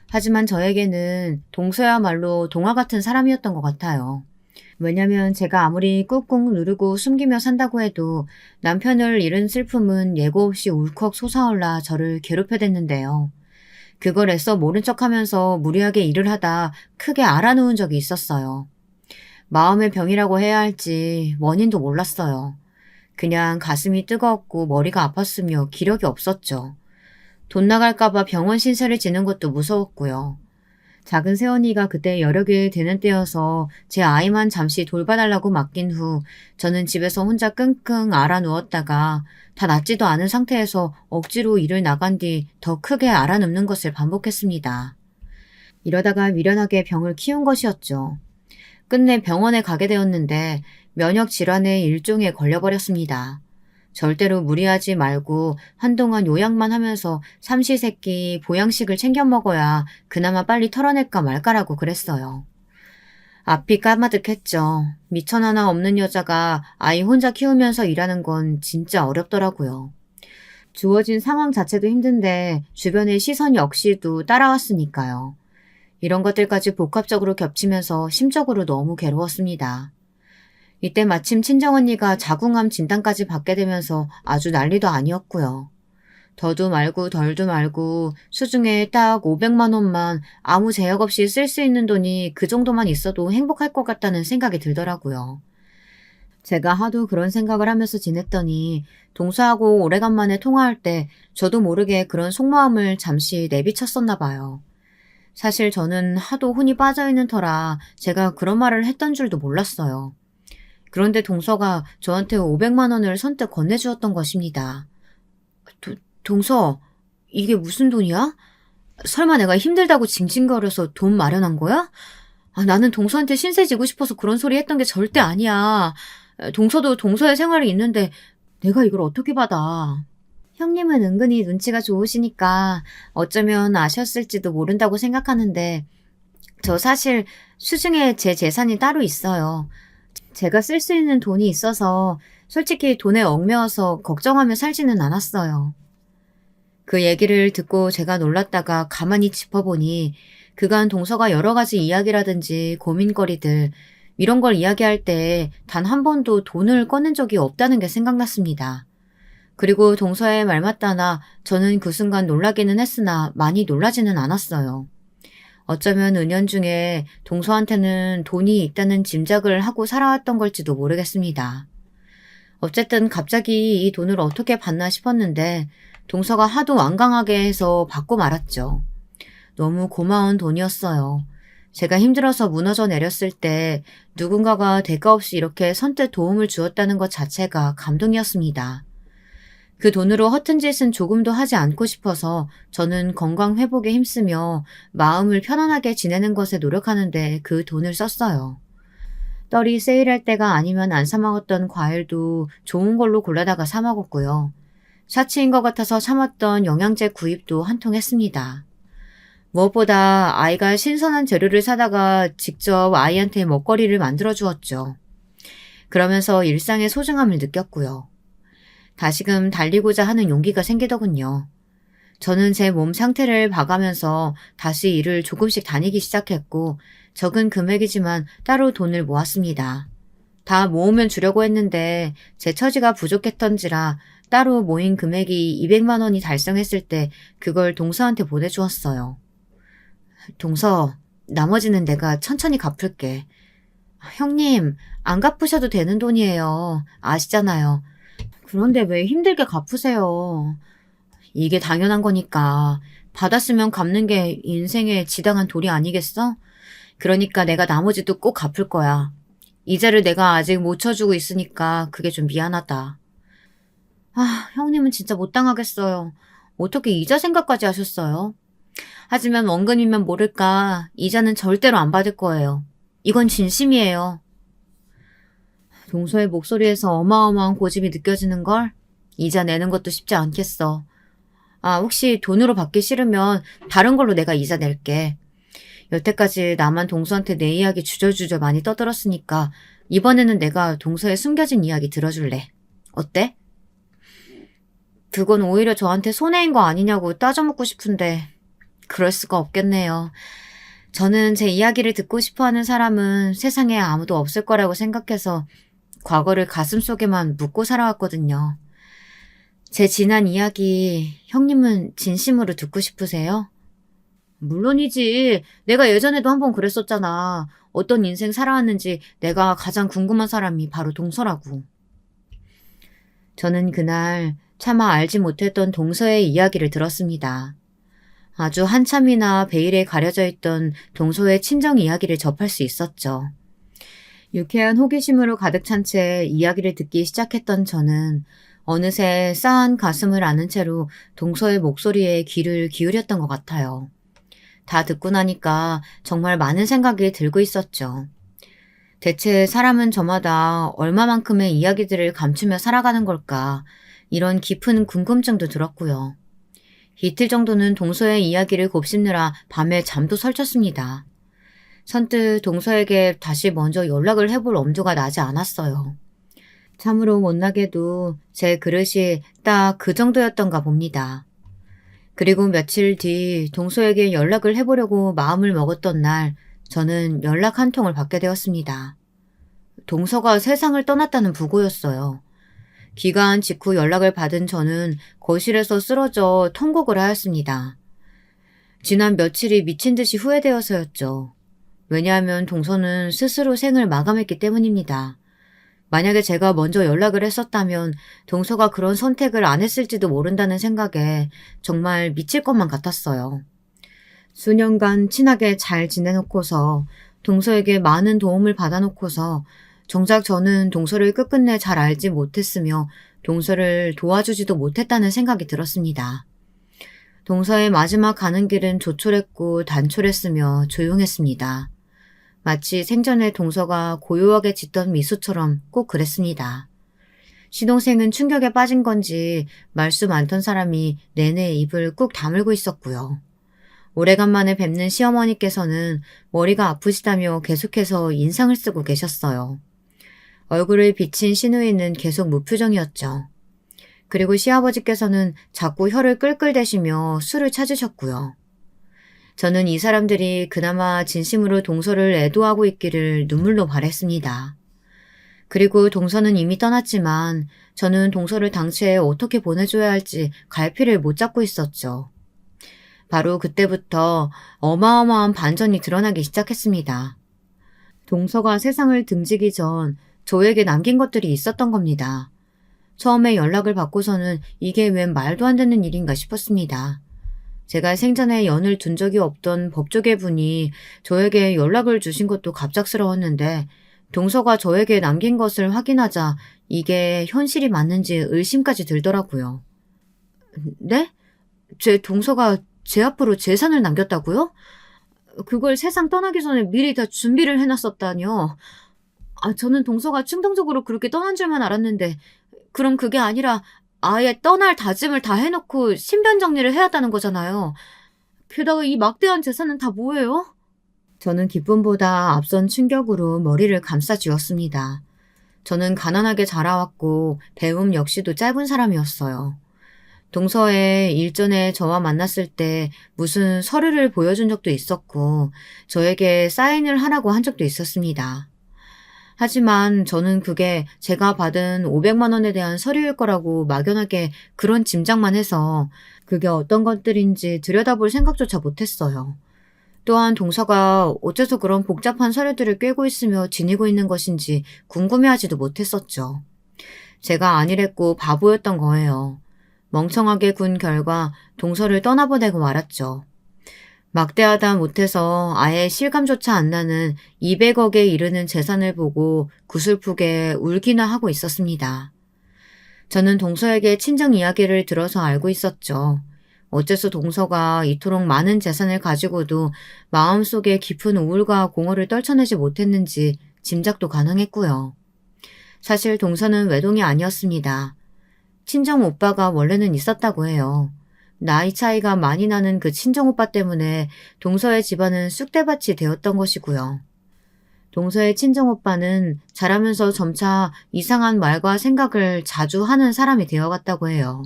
하지만 저에게는 동서야말로 동화 같은 사람이었던 것 같아요. 왜냐면 제가 아무리 꾹꾹 누르고 숨기며 산다고 해도 남편을 잃은 슬픔은 예고 없이 울컥 솟아올라 저를 괴롭혀댔는데요. 그걸 애써 모른 척하면서 무리하게 일을 하다 크게 알아놓은 적이 있었어요. 마음의 병이라고 해야 할지 원인도 몰랐어요. 그냥 가슴이 뜨거웠고 머리가 아팠으며 기력이 없었죠. 돈 나갈까봐 병원 신세를 지는 것도 무서웠고요. 작은 새언니가 그때 여력이 되는 때여서 제 아이만 잠시 돌봐달라고 맡긴 후 저는 집에서 혼자 끙끙 앓아 누웠다가 다 낫지도 않은 상태에서 억지로 일을 나간 뒤 더 크게 앓아눕는 것을 반복했습니다. 이러다가 미련하게 병을 키운 것이었죠. 끝내 병원에 가게 되었는데 면역 질환의 일종에 걸려버렸습니다. 절대로 무리하지 말고 한동안 요양만 하면서 삼시세끼 보양식을 챙겨 먹어야 그나마 빨리 털어낼까 말까라고 그랬어요. 앞이 까마득했죠. 미천 하나 없는 여자가 아이 혼자 키우면서 일하는 건 진짜 어렵더라고요. 주어진 상황 자체도 힘든데 주변의 시선 역시도 따라왔으니까요. 이런 것들까지 복합적으로 겹치면서 심적으로 너무 괴로웠습니다. 이때 마침 친정언니가 자궁암 진단까지 받게 되면서 아주 난리도 아니었고요. 더도 말고 덜도 말고 수중에 딱 500만 원만 아무 제약 없이 쓸 수 있는 돈이 그 정도만 있어도 행복할 것 같다는 생각이 들더라고요. 제가 하도 그런 생각을 하면서 지냈더니 동서하고 오래간만에 통화할 때 저도 모르게 그런 속마음을 잠시 내비쳤었나 봐요. 사실 저는 하도 혼이 빠져있는 터라 제가 그런 말을 했던 줄도 몰랐어요. 그런데 동서가 저한테 500만 원을 선뜻 건네주었던 것입니다. 동서, 이게 무슨 돈이야? 설마 내가 힘들다고 징징거려서 돈 마련한 거야? 나는 동서한테 신세 지고 싶어서 그런 소리 했던 게 절대 아니야. 동서도 동서의 생활이 있는데 내가 이걸 어떻게 받아? 형님은 은근히 눈치가 좋으시니까 어쩌면 아셨을지도 모른다고 생각하는데 저 사실 수중에 제 재산이 따로 있어요. 제가 쓸 수 있는 돈이 있어서 솔직히 돈에 얽매여서 걱정하며 살지는 않았어요. 그 얘기를 듣고 제가 놀랐다가 가만히 짚어보니 그간 동서가 여러 가지 이야기라든지 고민거리들 이런 걸 이야기할 때 단 한 번도 돈을 꺼낸 적이 없다는 게 생각났습니다. 그리고 동서의 말 맞다나 저는 그 순간 놀라기는 했으나 많이 놀라지는 않았어요. 어쩌면 은연중에 동서한테는 돈이 있다는 짐작을 하고 살아왔던 걸지도 모르겠습니다. 어쨌든 갑자기 이 돈을 어떻게 받나 싶었는데 동서가 하도 완강하게 해서 받고 말았죠. 너무 고마운 돈이었어요. 제가 힘들어서 무너져 내렸을 때 누군가가 대가 없이 이렇게 선뜻 도움을 주었다는 것 자체가 감동이었습니다. 그 돈으로 허튼 짓은 조금도 하지 않고 싶어서 저는 건강 회복에 힘쓰며 마음을 편안하게 지내는 것에 노력하는데 그 돈을 썼어요. 떨이 세일할 때가 아니면 안 사 먹었던 과일도 좋은 걸로 골라다가 사 먹었고요. 사치인 것 같아서 참았던 영양제 구입도 한 통 했습니다. 무엇보다 아이가 신선한 재료를 사다가 직접 아이한테 먹거리를 만들어 주었죠. 그러면서 일상의 소중함을 느꼈고요. 다시금 달리고자 하는 용기가 생기더군요. 저는 제 몸 상태를 봐가면서 다시 일을 조금씩 다니기 시작했고 적은 금액이지만 따로 돈을 모았습니다. 다 모으면 주려고 했는데 제 처지가 부족했던지라 따로 모인 금액이 200만 원이 달성했을 때 그걸 동서한테 보내주었어요. 동서, 나머지는 내가 천천히 갚을게. 형님, 안 갚으셔도 되는 돈이에요. 아시잖아요. 그런데 왜 힘들게 갚으세요? 이게 당연한 거니까. 받았으면 갚는 게 인생의 지당한 도리 아니겠어? 그러니까 내가 나머지도 꼭 갚을 거야. 이자를 내가 아직 못 쳐주고 있으니까 그게 좀 미안하다. 아, 형님은 진짜 못 당하겠어요. 어떻게 이자 생각까지 하셨어요? 하지만 원금이면 모를까 이자는 절대로 안 받을 거예요. 이건 진심이에요. 동서의 목소리에서 어마어마한 고집이 느껴지는걸? 이자 내는 것도 쉽지 않겠어. 아, 혹시 돈으로 받기 싫으면 다른 걸로 내가 이자 낼게. 여태까지 나만 동서한테 내 이야기 주저주저 많이 떠들었으니까 이번에는 내가 동서의 숨겨진 이야기 들어줄래. 어때? 그건 오히려 저한테 손해인 거 아니냐고 따져묻고 싶은데 그럴 수가 없겠네요. 저는 제 이야기를 듣고 싶어하는 사람은 세상에 아무도 없을 거라고 생각해서 과거를 가슴속에만 묻고 살아왔거든요. 제 지난 이야기 형님은 진심으로 듣고 싶으세요? 물론이지. 내가 예전에도 한번 그랬었잖아. 어떤 인생 살아왔는지 내가 가장 궁금한 사람이 바로 동서라고. 저는 그날 차마 알지 못했던 동서의 이야기를 들었습니다. 아주 한참이나 베일에 가려져 있던 동서의 친정 이야기를 접할 수 있었죠. 유쾌한 호기심으로 가득 찬 채 이야기를 듣기 시작했던 저는 어느새 싸한 가슴을 아는 채로 동서의 목소리에 귀를 기울였던 것 같아요. 다 듣고 나니까 정말 많은 생각이 들고 있었죠. 대체 사람은 저마다 얼마만큼의 이야기들을 감추며 살아가는 걸까? 이런 깊은 궁금증도 들었고요. 이틀 정도는 동서의 이야기를 곱씹느라 밤에 잠도 설쳤습니다. 선뜻 동서에게 다시 먼저 연락을 해볼 엄두가 나지 않았어요. 참으로 못나게도 제 그릇이 딱 그 정도였던가 봅니다. 그리고 며칠 뒤 동서에게 연락을 해보려고 마음을 먹었던 날 저는 연락 한 통을 받게 되었습니다. 동서가 세상을 떠났다는 부고였어요. 귀가한 직후 연락을 받은 저는 거실에서 쓰러져 통곡을 하였습니다. 지난 며칠이 미친 듯이 후회되어서였죠. 왜냐하면 동서는 스스로 생을 마감했기 때문입니다. 만약에 제가 먼저 연락을 했었다면 동서가 그런 선택을 안 했을지도 모른다는 생각에 정말 미칠 것만 같았어요. 수년간 친하게 잘 지내놓고서 동서에게 많은 도움을 받아놓고서 정작 저는 동서를 끝끝내 잘 알지 못했으며 동서를 도와주지도 못했다는 생각이 들었습니다. 동서의 마지막 가는 길은 조촐했고 단촐했으며 조용했습니다. 마치 생전에 동서가 고요하게 짓던 미소처럼 꼭 그랬습니다. 시동생은 충격에 빠진 건지 말수 많던 사람이 내내 입을 꾹 다물고 있었고요. 오래간만에 뵙는 시어머니께서는 머리가 아프시다며 계속해서 인상을 쓰고 계셨어요. 얼굴을 비친 시누이는 계속 무표정이었죠. 그리고 시아버지께서는 자꾸 혀를 끌끌대시며 술을 찾으셨고요. 저는 이 사람들이 그나마 진심으로 동서를 애도하고 있기를 눈물로 바랬습니다. 그리고 동서는 이미 떠났지만 저는 동서를 당최 어떻게 보내줘야 할지 갈피를 못 잡고 있었죠. 바로 그때부터 어마어마한 반전이 드러나기 시작했습니다. 동서가 세상을 등지기 전 저에게 남긴 것들이 있었던 겁니다. 처음에 연락을 받고서는 이게 웬 말도 안 되는 일인가 싶었습니다. 제가 생전에 연을 둔 적이 없던 법조계 분이 저에게 연락을 주신 것도 갑작스러웠는데 동서가 저에게 남긴 것을 확인하자 이게 현실이 맞는지 의심까지 들더라고요. 네? 제 동서가 제 앞으로 재산을 남겼다고요? 그걸 세상 떠나기 전에 미리 다 준비를 해놨었다뇨. 저는 동서가 충동적으로 그렇게 떠난 줄만 알았는데 그럼 그게 아니라 아예 떠날 다짐을 다 해놓고 신변 정리를 해왔다는 거잖아요. 게다가 이 막대한 재산은 다 뭐예요? 저는 기쁨보다 앞선 충격으로 머리를 감싸쥐었습니다. 저는 가난하게 자라왔고 배움 역시도 짧은 사람이었어요. 동서에 일전에 저와 만났을 때 무슨 서류를 보여준 적도 있었고 저에게 사인을 하라고 한 적도 있었습니다. 하지만 저는 그게 제가 받은 500만 원에 대한 서류일 거라고 막연하게 그런 짐작만 해서 그게 어떤 것들인지 들여다볼 생각조차 못했어요. 또한 동서가 어째서 그런 복잡한 서류들을 꿰고 있으며 지니고 있는 것인지 궁금해하지도 못했었죠. 제가 아니랬고 바보였던 거예요. 멍청하게 군 결과 동서를 떠나보내고 말았죠. 막대하다 못해서 아예 실감조차 안 나는 200억에 이르는 재산을 보고 구슬프게 울기나 하고 있었습니다. 저는 동서에게 친정 이야기를 들어서 알고 있었죠. 어째서 동서가 이토록 많은 재산을 가지고도 마음속에 깊은 우울과 공허를 떨쳐내지 못했는지 짐작도 가능했고요. 사실 동서는 외동이 아니었습니다. 친정 오빠가 원래는 있었다고 해요. 나이 차이가 많이 나는 그 친정 오빠 때문에 동서의 집안은 쑥대밭이 되었던 것이고요. 동서의 친정 오빠는 자라면서 점차 이상한 말과 생각을 자주 하는 사람이 되어갔다고 해요.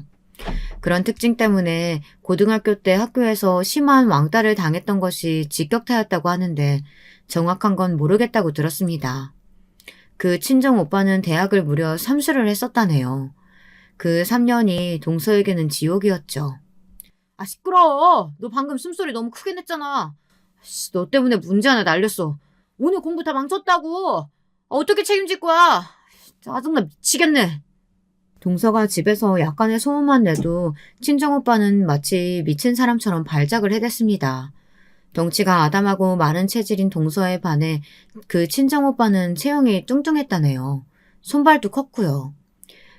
그런 특징 때문에 고등학교 때 학교에서 심한 왕따를 당했던 것이 직격타였다고 하는데 정확한 건 모르겠다고 들었습니다. 그 친정 오빠는 대학을 무려 3수를 했었다네요. 그 3년이 동서에게는 지옥이었죠. 아, 시끄러워. 너 방금 숨소리 너무 크게 냈잖아. 너 때문에 문제 하나 날렸어. 오늘 공부 다 망쳤다고. 어떻게 책임질 거야? 짜증나 미치겠네. 동서가 집에서 약간의 소문만 내도 친정오빠는 마치 미친 사람처럼 발작을 해댔습니다. 덩치가 아담하고 마른 체질인 동서에 반해 그 친정오빠는 체형이 뚱뚱했다네요. 손발도 컸고요.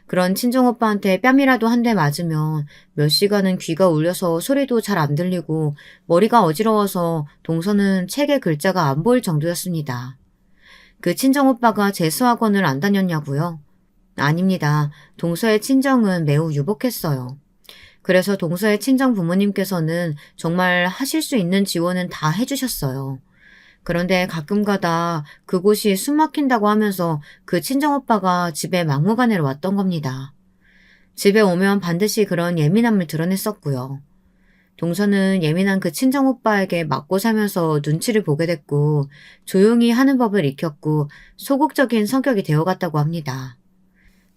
그런 친정오빠한테 뺨이라도 한 대 맞으면 몇 시간은 귀가 울려서 소리도 잘 안 들리고 머리가 어지러워서 동서는 책의 글자가 안 보일 정도였습니다. 그 친정오빠가 재수학원을 안 다녔냐고요? 아닙니다. 동서의 친정은 매우 유복했어요. 그래서 동서의 친정 부모님께서는 정말 하실 수 있는 지원은 다 해주셨어요. 그런데 가끔 가다 그곳이 숨 막힌다고 하면서 그 친정오빠가 집에 막무가내로 왔던 겁니다. 집에 오면 반드시 그런 예민함을 드러냈었고요. 동서는 예민한 그 친정오빠에게 맞고 살면서 눈치를 보게 됐고 조용히 하는 법을 익혔고 소극적인 성격이 되어갔다고 합니다.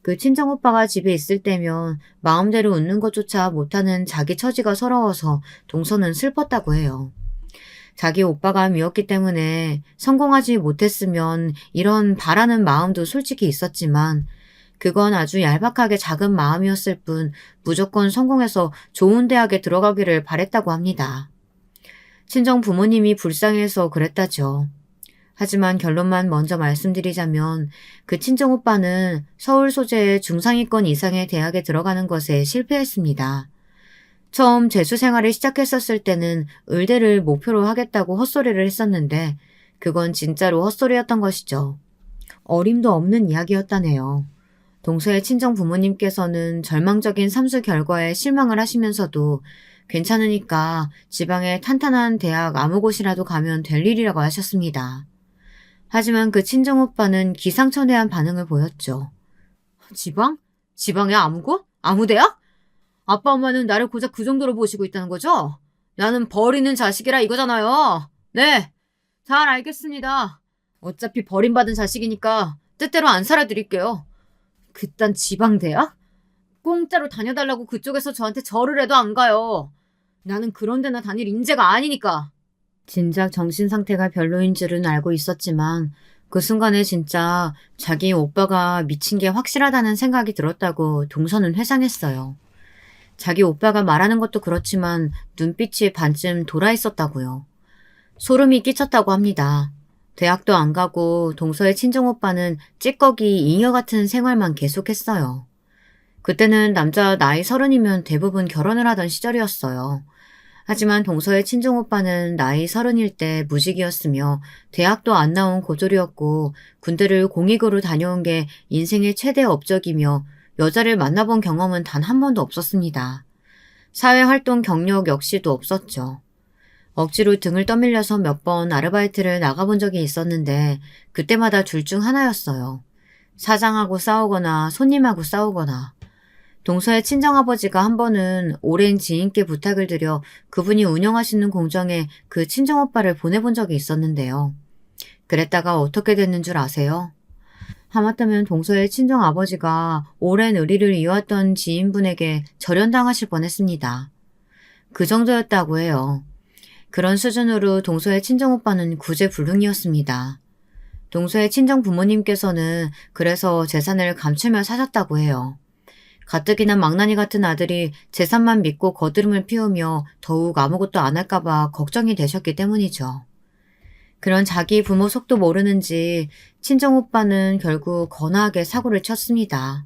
그 친정오빠가 집에 있을 때면 마음대로 웃는 것조차 못하는 자기 처지가 서러워서 동서는 슬펐다고 해요. 자기 오빠가 미웠기 때문에 성공하지 못했으면 이런 바라는 마음도 솔직히 있었지만 그건 아주 얄팍하게 작은 마음이었을 뿐 무조건 성공해서 좋은 대학에 들어가기를 바랬다고 합니다. 친정 부모님이 불쌍해서 그랬다죠. 하지만 결론만 먼저 말씀드리자면 그 친정오빠는 서울 소재의 중상위권 이상의 대학에 들어가는 것에 실패했습니다. 처음 재수 생활을 시작했었을 때는 의대를 목표로 하겠다고 헛소리를 했었는데 그건 진짜로 헛소리였던 것이죠. 어림도 없는 이야기였다네요. 동서의 친정 부모님께서는 절망적인 삼수 결과에 실망을 하시면서도 괜찮으니까 지방의 탄탄한 대학 아무 곳이라도 가면 될 일이라고 하셨습니다. 하지만 그 친정오빠는 기상천외한 반응을 보였죠. 지방? 지방의 아무 곳? 아무 대학? 아빠 엄마는 나를 고작 그 정도로 보시고 있다는 거죠? 나는 버리는 자식이라 이거잖아요. 네, 잘 알겠습니다. 어차피 버림받은 자식이니까 뜻대로 안 살아드릴게요. 그딴 지방 대학? 공짜로 다녀달라고 그쪽에서 저한테 절을 해도 안 가요. 나는 그런 데나 다닐 인재가 아니니까. 진작 정신 상태가 별로인 줄은 알고 있었지만 그 순간에 진짜 자기 오빠가 미친 게 확실하다는 생각이 들었다고 동서는 회상했어요. 자기 오빠가 말하는 것도 그렇지만 눈빛이 반쯤 돌아 있었다고요. 소름이 끼쳤다고 합니다. 대학도 안 가고 동서의 친정오빠는 찌꺼기 잉여 같은 생활만 계속했어요. 그때는 남자 나이 30이면 대부분 결혼을 하던 시절이었어요. 하지만 동서의 친정오빠는 나이 30일 때 무직이었으며 대학도 안 나온 고졸이었고 군대를 공익으로 다녀온 게 인생의 최대 업적이며 여자를 만나본 경험은 단 한 번도 없었습니다. 사회활동 경력 역시도 없었죠. 억지로 등을 떠밀려서 몇 번 아르바이트를 나가본 적이 있었는데 그때마다 둘 중 하나였어요. 사장하고 싸우거나 손님하고 싸우거나. 동서의 친정아버지가 한 번은 오랜 지인께 부탁을 드려 그분이 운영하시는 공장에 그 친정오빠를 보내본 적이 있었는데요. 그랬다가 어떻게 됐는 줄 아세요? 하마터면 동서의 친정아버지가 오랜 의리를 이어왔던 지인분에게 절연당하실 뻔했습니다. 그 정도였다고 해요. 그런 수준으로 동서의 친정오빠는 구제불능이었습니다. 동서의 친정 부모님께서는 그래서 재산을 감추며 사셨다고 해요. 가뜩이나 망나니 같은 아들이 재산만 믿고 거드름을 피우며 더욱 아무것도 안 할까봐 걱정이 되셨기 때문이죠. 그런 자기 부모 속도 모르는지 친정오빠는 결국 거나하게 사고를 쳤습니다.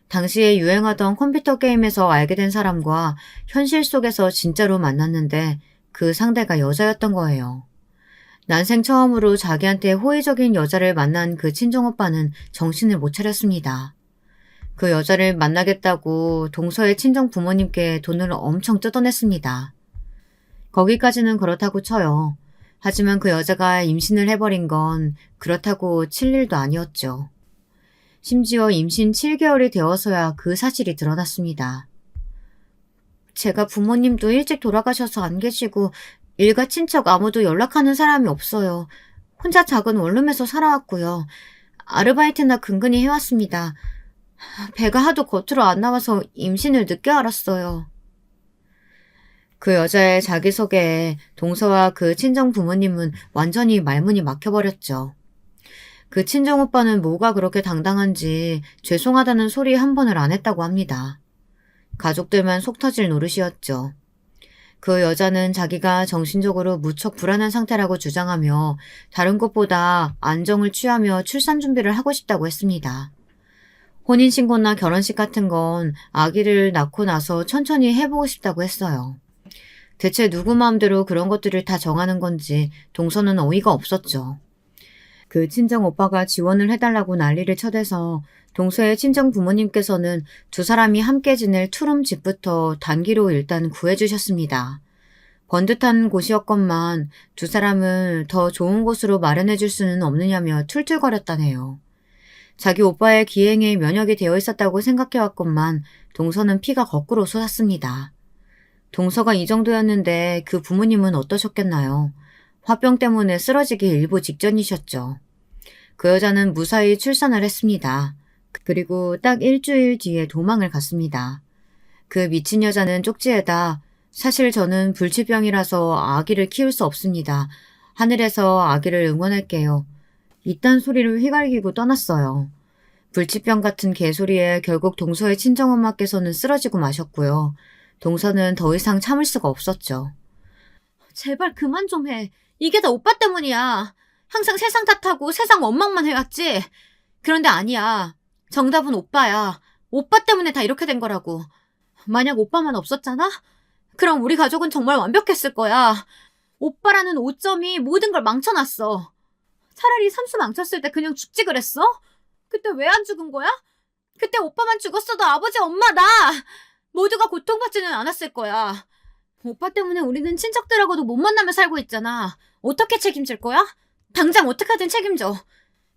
당시에 유행하던 컴퓨터 게임에서 알게 된 사람과 현실 속에서 진짜로 만났는데 그 상대가 여자였던 거예요. 난생 처음으로 자기한테 호의적인 여자를 만난 그 친정오빠는 정신을 못 차렸습니다. 그 여자를 만나겠다고 동서의 친정 부모님께 돈을 엄청 뜯어냈습니다. 거기까지는 그렇다고 쳐요. 하지만 그 여자가 임신을 해버린 건 그렇다고 칠 일도 아니었죠. 심지어 임신 7개월이 되어서야 그 사실이 드러났습니다. 제가 부모님도 일찍 돌아가셔서 안 계시고 일가 친척 아무도 연락하는 사람이 없어요. 혼자 작은 원룸에서 살아왔고요. 아르바이트나 근근히 해왔습니다. 배가 하도 겉으로 안 나와서 임신을 늦게 알았어요. 그 여자의 자기소개에 동서와 그 친정 부모님은 완전히 말문이 막혀버렸죠. 그 친정오빠는 뭐가 그렇게 당당한지 죄송하다는 소리 한 번을 안 했다고 합니다. 가족들만 속 터질 노릇이었죠. 그 여자는 자기가 정신적으로 무척 불안한 상태라고 주장하며 다른 것보다 안정을 취하며 출산 준비를 하고 싶다고 했습니다. 혼인신고나 결혼식 같은 건 아기를 낳고 나서 천천히 해보고 싶다고 했어요. 대체 누구 마음대로 그런 것들을 다 정하는 건지 동서는 어이가 없었죠. 그 친정 오빠가 지원을 해달라고 난리를 쳐대서 동서의 친정 부모님께서는 두 사람이 함께 지낼 투룸 집부터 단기로 일단 구해주셨습니다. 번듯한 곳이었건만 두 사람을 더 좋은 곳으로 마련해줄 수는 없느냐며 툴툴거렸다네요. 자기 오빠의 기행에 면역이 되어 있었다고 생각해왔건만 동서는 피가 거꾸로 솟았습니다. 동서가 이 정도였는데 그 부모님은 어떠셨겠나요? 화병 때문에 쓰러지기 일보 직전이셨죠. 그 여자는 무사히 출산을 했습니다. 그리고 딱 일주일 뒤에 도망을 갔습니다. 그 미친 여자는 쪽지에다 사실 저는 불치병이라서 아기를 키울 수 없습니다. 하늘에서 아기를 응원할게요. 이딴 소리를 휘갈기고 떠났어요. 불치병 같은 개소리에 결국 동서의 친정엄마께서는 쓰러지고 마셨고요. 동서는 더 이상 참을 수가 없었죠. 제발 그만 좀 해. 이게 다 오빠 때문이야. 항상 세상 탓하고 세상 원망만 해왔지. 그런데 아니야. 정답은 오빠야. 오빠 때문에 다 이렇게 된 거라고. 만약 오빠만 없었잖아? 그럼 우리 가족은 정말 완벽했을 거야. 오빠라는 오점이 모든 걸 망쳐놨어. 차라리 삼수 망쳤을 때 그냥 죽지 그랬어? 그때 왜 안 죽은 거야? 그때 오빠만 죽었어도 아버지, 엄마, 나 모두가 고통받지는 않았을 거야. 오빠 때문에 우리는 친척들하고도 못 만나며 살고 있잖아. 어떻게 책임질 거야? 당장 어떻게든 책임져.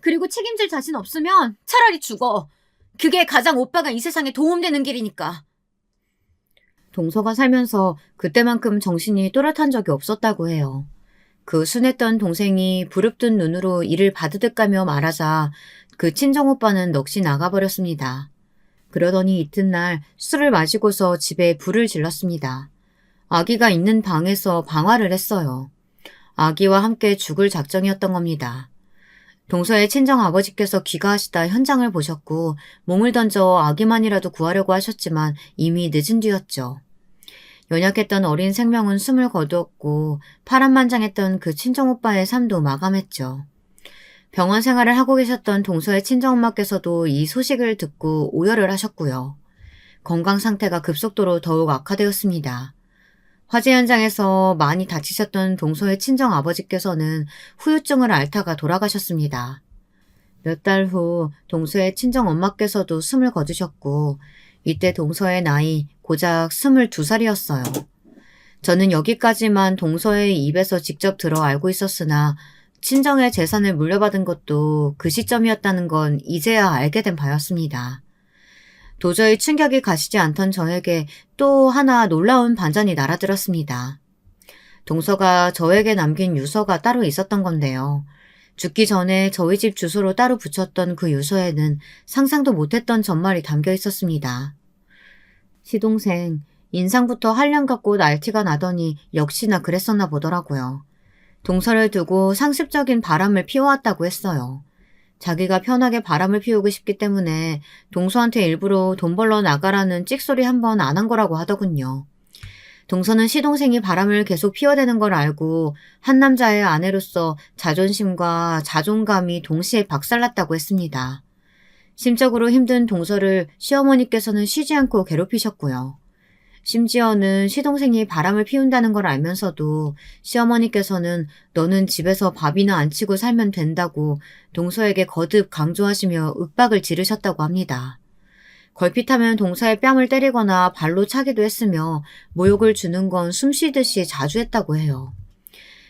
그리고 책임질 자신 없으면 차라리 죽어. 그게 가장 오빠가 이 세상에 도움되는 길이니까. 동서가 살면서 그때만큼 정신이 또렷한 적이 없었다고 해요. 그 순했던 동생이 부릅뜬 눈으로 이를 바드득 가며 말하자 그 친정오빠는 넋이 나가버렸습니다. 그러더니 이튿날 술을 마시고서 집에 불을 질렀습니다. 아기가 있는 방에서 방화를 했어요. 아기와 함께 죽을 작정이었던 겁니다. 동서의 친정아버지께서 귀가하시다 현장을 보셨고 몸을 던져 아기만이라도 구하려고 하셨지만 이미 늦은 뒤였죠. 연약했던 어린 생명은 숨을 거두었고 파란만장했던 그 친정오빠의 삶도 마감했죠. 병원 생활을 하고 계셨던 동서의 친정엄마께서도 이 소식을 듣고 오열을 하셨고요. 건강 상태가 급속도로 더욱 악화되었습니다. 화재 현장에서 많이 다치셨던 동서의 친정아버지께서는 후유증을 앓다가 돌아가셨습니다. 몇 달 후 동서의 친정엄마께서도 숨을 거두셨고 이때 동서의 나이 고작 22살이었어요. 저는 여기까지만 동서의 입에서 직접 들어 알고 있었으나 친정의 재산을 물려받은 것도 그 시점이었다는 건 이제야 알게 된 바였습니다. 도저히 충격이 가시지 않던 저에게 또 하나 놀라운 반전이 날아들었습니다. 동서가 저에게 남긴 유서가 따로 있었던 건데요. 죽기 전에 저희 집 주소로 따로 붙였던 그 유서에는 상상도 못했던 전말이 담겨 있었습니다. 시동생, 인상부터 한량 같고 날티가 나더니 역시나 그랬었나 보더라고요. 동서를 두고 상습적인 바람을 피워왔다고 했어요. 자기가 편하게 바람을 피우고 싶기 때문에 동서한테 일부러 돈 벌러 나가라는 찍소리 한 번 안 한 거라고 하더군요. 동서는 시동생이 바람을 계속 피워대는 걸 알고 한 남자의 아내로서 자존심과 자존감이 동시에 박살났다고 했습니다. 심적으로 힘든 동서를 시어머니께서는 쉬지 않고 괴롭히셨고요. 심지어는 시동생이 바람을 피운다는 걸 알면서도 시어머니께서는 너는 집에서 밥이나 안 치고 살면 된다고 동서에게 거듭 강조하시며 윽박을 지르셨다고 합니다. 걸핏하면 동서의 뺨을 때리거나 발로 차기도 했으며 모욕을 주는 건 숨쉬듯이 자주 했다고 해요.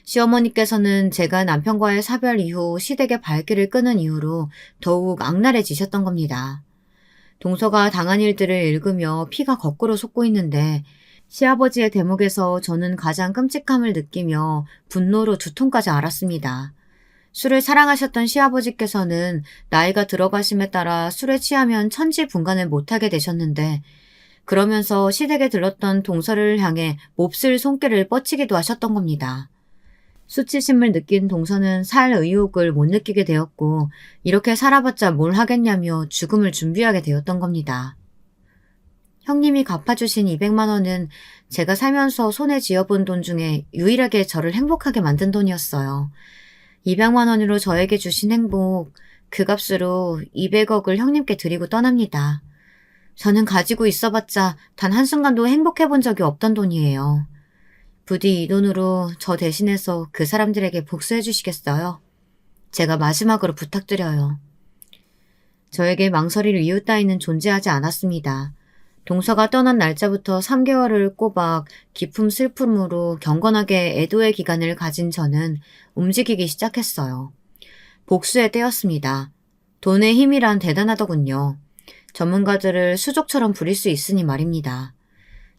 시어머니께서는 제가 남편과의 사별 이후 시댁의 발길을 끄는 이유로 더욱 악랄해지셨던 겁니다. 동서가 당한 일들을 읽으며 피가 거꾸로 솟고 있는데 시아버지의 대목에서 저는 가장 끔찍함을 느끼며 분노로 두통까지 앓았습니다. 술을 사랑하셨던 시아버지께서는 나이가 들어가심에 따라 술에 취하면 천지분간을 못하게 되셨는데 그러면서 시댁에 들렀던 동서를 향해 몹쓸 손길을 뻗치기도 하셨던 겁니다. 수치심을 느낀 동서는 살 의욕을 못 느끼게 되었고 이렇게 살아봤자 뭘 하겠냐며 죽음을 준비하게 되었던 겁니다. 형님이 갚아주신 200만 원은 제가 살면서 손에 쥐어본 돈 중에 유일하게 저를 행복하게 만든 돈이었어요. 200만 원으로 저에게 주신 행복, 그 값으로 200억을 형님께 드리고 떠납니다. 저는 가지고 있어봤자 단 한순간도 행복해본 적이 없던 돈이에요. 부디 이 돈으로 저 대신해서 그 사람들에게 복수해 주시겠어요? 제가 마지막으로 부탁드려요. 저에게 망설일 이유 따위는 존재하지 않았습니다. 동서가 떠난 날짜부터 3개월을 꼬박 깊은 슬픔으로 경건하게 애도의 기간을 가진 저는 움직이기 시작했어요. 복수의 때였습니다. 돈의 힘이란 대단하더군요. 전문가들을 수족처럼 부릴 수 있으니 말입니다.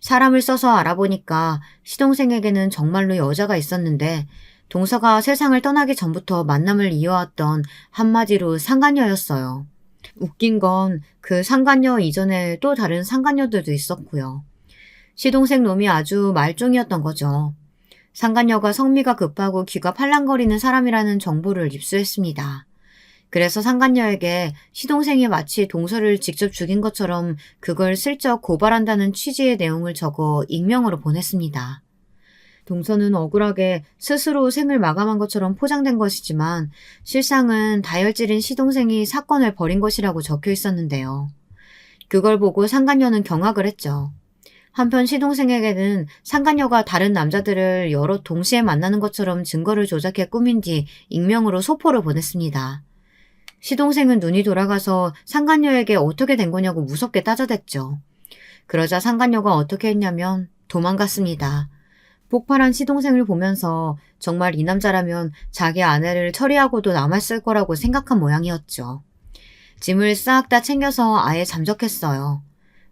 사람을 써서 알아보니까 시동생에게는 정말로 여자가 있었는데 동서가 세상을 떠나기 전부터 만남을 이어왔던 한마디로 상간녀였어요. 웃긴 건 그 상간녀 이전에 또 다른 상간녀들도 있었고요. 시동생 놈이 아주 말종이었던 거죠. 상간녀가 성미가 급하고 귀가 팔랑거리는 사람이라는 정보를 입수했습니다. 그래서 상간녀에게 시동생이 마치 동서를 직접 죽인 것처럼 그걸 슬쩍 고발한다는 취지의 내용을 적어 익명으로 보냈습니다. 동서는 억울하게 스스로 생을 마감한 것처럼 포장된 것이지만 실상은 다혈질인 시동생이 사건을 벌인 것이라고 적혀 있었는데요. 그걸 보고 상간녀는 경악을 했죠. 한편 시동생에게는 상간녀가 다른 남자들을 여러 동시에 만나는 것처럼 증거를 조작해 꾸민 뒤 익명으로 소포를 보냈습니다. 시동생은 눈이 돌아가서 상간녀에게 어떻게 된 거냐고 무섭게 따져댔죠. 그러자 상간녀가 어떻게 했냐면 도망갔습니다. 폭발한 시동생을 보면서 정말 이 남자라면 자기 아내를 처리하고도 남았을 거라고 생각한 모양이었죠. 짐을 싹 다 챙겨서 아예 잠적했어요.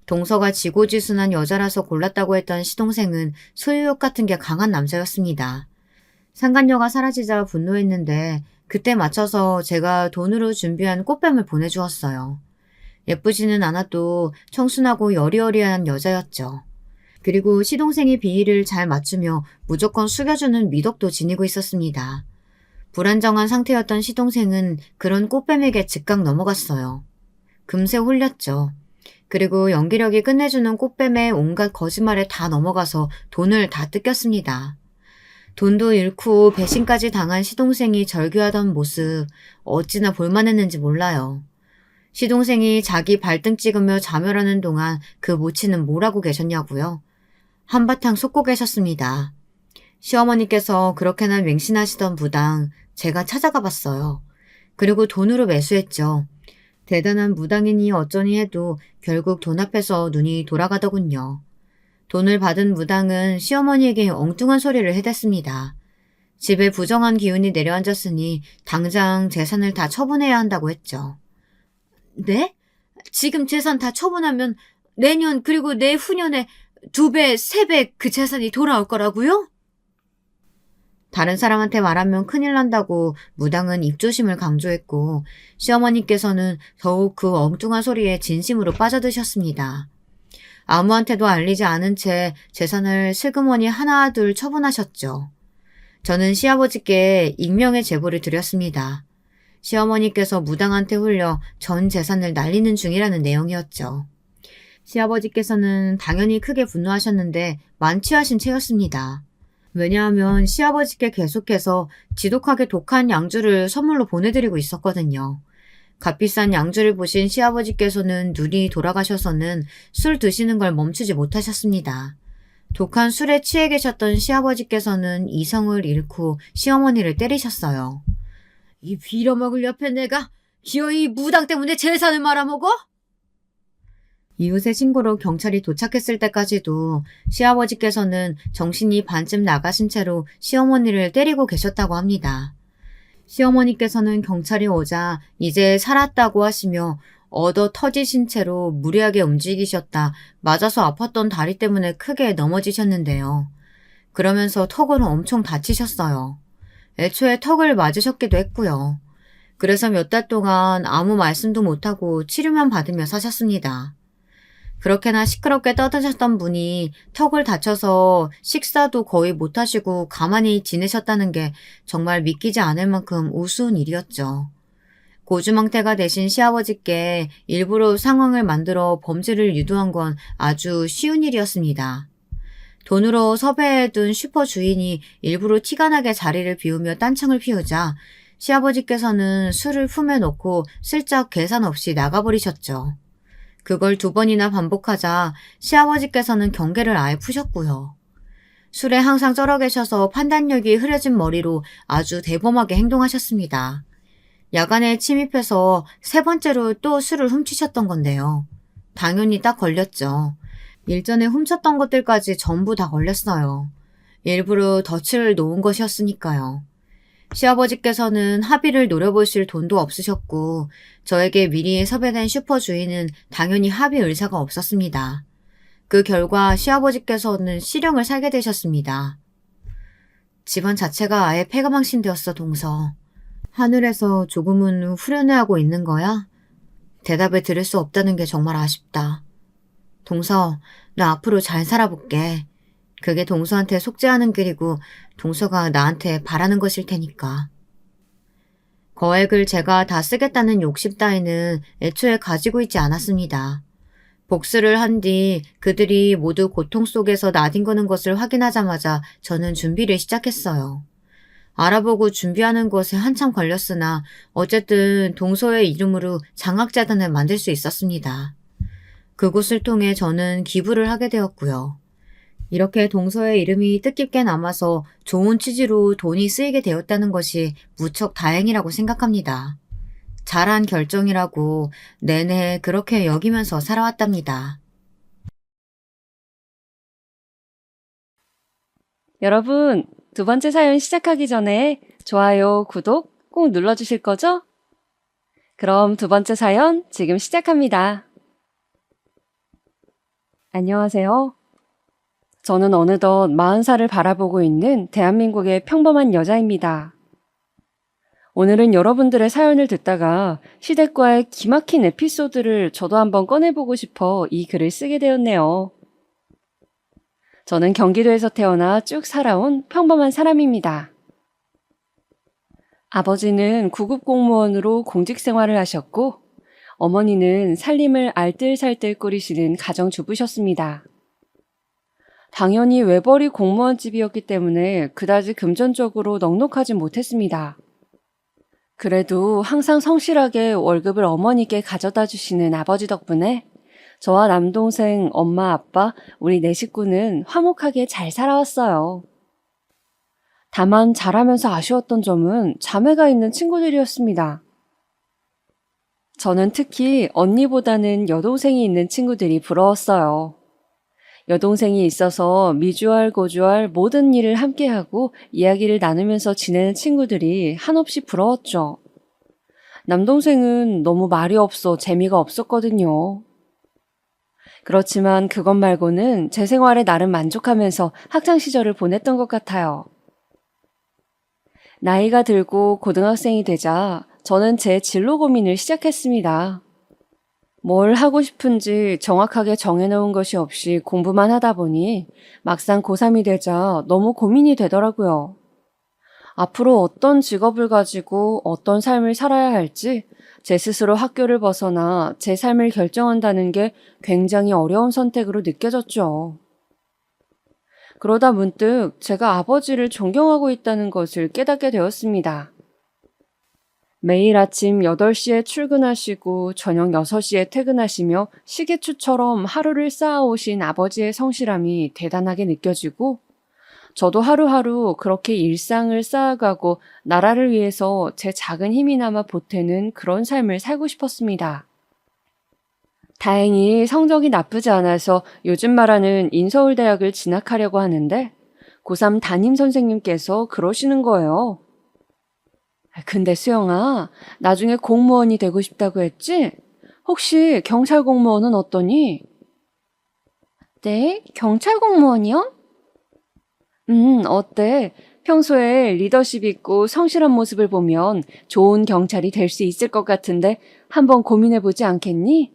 동서가 지고지순한 여자라서 골랐다고 했던 시동생은 소유욕 같은 게 강한 남자였습니다. 상간녀가 사라지자 분노했는데 그때 맞춰서 제가 돈으로 준비한 꽃뱀을 보내주었어요. 예쁘지는 않아도 청순하고 여리여리한 여자였죠. 그리고 시동생의 비위를 잘 맞추며 무조건 숙여주는 미덕도 지니고 있었습니다. 불안정한 상태였던 시동생은 그런 꽃뱀에게 즉각 넘어갔어요. 금세 홀렸죠. 그리고 연기력이 끝내주는 꽃뱀의 온갖 거짓말에 다 넘어가서 돈을 다 뜯겼습니다. 돈도 잃고 배신까지 당한 시동생이 절규하던 모습 어찌나 볼만했는지 몰라요. 시동생이 자기 발등 찍으며 자멸하는 동안 그 모치는 뭘 하고 계셨냐고요? 한바탕 솟고 계셨습니다. 시어머니께서 그렇게나 맹신하시던 무당 제가 찾아가 봤어요. 그리고 돈으로 매수했죠. 대단한 무당이니 어쩌니 해도 결국 돈 앞에서 눈이 돌아가더군요. 돈을 받은 무당은 시어머니에게 엉뚱한 소리를 해댔습니다. 집에 부정한 기운이 내려앉았으니 당장 재산을 다 처분해야 한다고 했죠. 네? 지금 재산 다 처분하면 내년 그리고 내후년에 2배, 3배 그 재산이 돌아올 거라고요? 다른 사람한테 말하면 큰일 난다고 무당은 입조심을 강조했고 시어머니께서는 더욱 그 엉뚱한 소리에 진심으로 빠져드셨습니다. 아무한테도 알리지 않은 채 재산을 슬그머니 하나 둘 처분하셨죠. 저는 시아버지께 익명의 제보를 드렸습니다. 시어머니께서 무당한테 홀려 전 재산을 날리는 중이라는 내용이었죠. 시아버지께서는 당연히 크게 분노하셨는데 만취하신 채였습니다. 왜냐하면 시아버지께 계속해서 지독하게 독한 양주를 선물로 보내드리고 있었거든요. 값비싼 양주를 보신 시아버지께서는 눈이 돌아가셔서는 술 드시는 걸 멈추지 못하셨습니다. 독한 술에 취해 계셨던 시아버지께서는 이성을 잃고 시어머니를 때리셨어요. 이 빌어먹을 옆에 내가 기어이 무당 때문에 재산을 말아먹어? 이웃의 신고로 경찰이 도착했을 때까지도 시아버지께서는 정신이 반쯤 나가신 채로 시어머니를 때리고 계셨다고 합니다. 시어머니께서는 경찰이 오자 이제 살았다고 하시며 얻어 터지신 채로 무리하게 움직이셨다 맞아서 아팠던 다리 때문에 크게 넘어지셨는데요. 그러면서 턱으로 엄청 다치셨어요. 애초에 턱을 맞으셨기도 했고요. 그래서 몇 달 동안 아무 말씀도 못하고 치료만 받으며 사셨습니다. 그렇게나 시끄럽게 떠드셨던 분이 턱을 다쳐서 식사도 거의 못하시고 가만히 지내셨다는 게 정말 믿기지 않을 만큼 우스운 일이었죠. 고주망태가 되신 시아버지께 일부러 상황을 만들어 범죄를 유도한 건 아주 쉬운 일이었습니다. 돈으로 섭외해둔 슈퍼 주인이 일부러 티가 나게 자리를 비우며 딴청을 피우자 시아버지께서는 술을 품에 넣고 슬쩍 계산 없이 나가버리셨죠. 그걸 2번이나 반복하자 시아버지께서는 경계를 아예 푸셨고요. 술에 항상 쩔어 계셔서 판단력이 흐려진 머리로 아주 대범하게 행동하셨습니다. 야간에 침입해서 3번째로 또 술을 훔치셨던 건데요. 당연히 딱 걸렸죠. 일전에 훔쳤던 것들까지 전부 다 걸렸어요. 일부러 덫을 놓은 것이었으니까요. 시아버지께서는 합의를 노려보실 돈도 없으셨고 저에게 미리 섭외된 슈퍼 주인은 당연히 합의 의사가 없었습니다. 그 결과 시아버지께서는 실형을 살게 되셨습니다. 집안 자체가 아예 폐가망신되었어, 동서. 하늘에서 조금은 후련해하고 있는 거야? 대답을 들을 수 없다는 게 정말 아쉽다. 동서, 나 앞으로 잘 살아볼게. 그게 동서한테 속죄하는 길이고 동서가 나한테 바라는 것일 테니까. 거액을 제가 다 쓰겠다는 욕심 따위는 애초에 가지고 있지 않았습니다. 복수를 한 뒤 그들이 모두 고통 속에서 나뒹구는 것을 확인하자마자 저는 준비를 시작했어요. 알아보고 준비하는 것에 한참 걸렸으나 어쨌든 동서의 이름으로 장학재단을 만들 수 있었습니다. 그곳을 통해 저는 기부를 하게 되었고요. 이렇게 동서의 이름이 뜻깊게 남아서 좋은 취지로 돈이 쓰이게 되었다는 것이 무척 다행이라고 생각합니다. 잘한 결정이라고 내내 그렇게 여기면서 살아왔답니다. 여러분, 2번째 사연 시작하기 전에 좋아요, 구독 꼭 눌러주실 거죠? 그럼 2번째 사연 지금 시작합니다. 안녕하세요. 저는 어느덧 40살을 바라보고 있는 대한민국의 평범한 여자입니다. 오늘은 여러분들의 사연을 듣다가 시댁과의 기막힌 에피소드를 저도 한번 꺼내보고 싶어 이 글을 쓰게 되었네요. 저는 경기도에서 태어나 쭉 살아온 평범한 사람입니다. 아버지는 구급 공무원으로 공직 생활을 하셨고 어머니는 살림을 알뜰살뜰 꾸리시는 가정주부셨습니다. 당연히 외벌이 공무원집이었기 때문에 그다지 금전적으로 넉넉하진 못했습니다. 그래도 항상 성실하게 월급을 어머니께 가져다 주시는 아버지 덕분에 저와 남동생, 엄마, 아빠, 우리 4식구는 화목하게 잘 살아왔어요. 다만 자라면서 아쉬웠던 점은 자매가 있는 친구들이었습니다. 저는 특히 언니보다는 여동생이 있는 친구들이 부러웠어요. 여동생이 있어서 미주알 고주알 모든 일을 함께하고 이야기를 나누면서 지내는 친구들이 한없이 부러웠죠. 남동생은 너무 말이 없어 재미가 없었거든요. 그렇지만 그것 말고는 제 생활에 나름 만족하면서 학창시절을 보냈던 것 같아요. 나이가 들고 고등학생이 되자 저는 제 진로 고민을 시작했습니다. 뭘 하고 싶은지 정확하게 정해놓은 것이 없이 공부만 하다 보니 막상 고3이 되자 너무 고민이 되더라고요. 앞으로 어떤 직업을 가지고 어떤 삶을 살아야 할지 제 스스로 학교를 벗어나 제 삶을 결정한다는 게 굉장히 어려운 선택으로 느껴졌죠. 그러다 문득 제가 아버지를 존경하고 있다는 것을 깨닫게 되었습니다. 매일 아침 8시에 출근하시고 저녁 6시에 퇴근하시며 시계추처럼 하루를 쌓아오신 아버지의 성실함이 대단하게 느껴지고 저도 하루하루 그렇게 일상을 쌓아가고 나라를 위해서 제 작은 힘이나마 보태는 그런 삶을 살고 싶었습니다. 다행히 성적이 나쁘지 않아서 요즘 말하는 인서울대학을 진학하려고 하는데 고3 담임 선생님께서 그러시는 거예요. 근데 수영아, 나중에 공무원이 되고 싶다고 했지? 혹시 경찰 공무원은 어떠니? 네, 경찰 공무원이요? 어때? 평소에 리더십 있고 성실한 모습을 보면 좋은 경찰이 될 수 있을 것 같은데 한번 고민해보지 않겠니?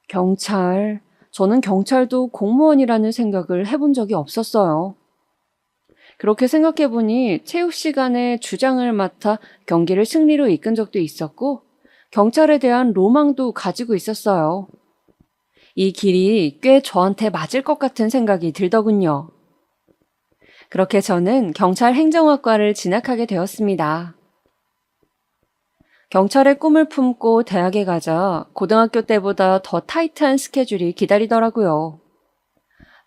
경찰. 저는 경찰도 공무원이라는 생각을 해본 적이 없었어요. 그렇게 생각해보니 체육 시간에 주장을 맡아 경기를 승리로 이끈 적도 있었고 경찰에 대한 로망도 가지고 있었어요. 이 길이 꽤 저한테 맞을 것 같은 생각이 들더군요. 그렇게 저는 경찰 행정학과를 진학하게 되었습니다. 경찰의 꿈을 품고 대학에 가자 고등학교 때보다 더 타이트한 스케줄이 기다리더라고요.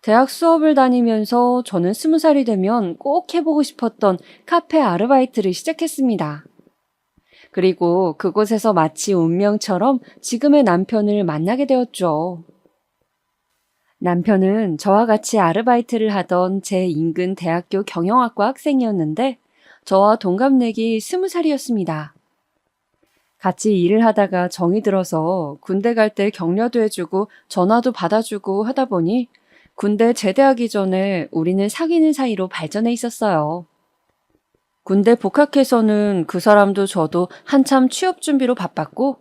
대학 수업을 다니면서 저는 20살이 되면 꼭 해보고 싶었던 카페 아르바이트를 시작했습니다. 그리고 그곳에서 마치 운명처럼 지금의 남편을 만나게 되었죠. 남편은 저와 같이 아르바이트를 하던 제 인근 대학교 경영학과 학생이었는데 저와 동갑내기 20살이었습니다. 같이 일을 하다가 정이 들어서 군대 갈 때 격려도 해주고 전화도 받아주고 하다 보니 군대 제대하기 전에 우리는 사귀는 사이로 발전해 있었어요. 군대 복학해서는 그 사람도 저도 한참 취업 준비로 바빴고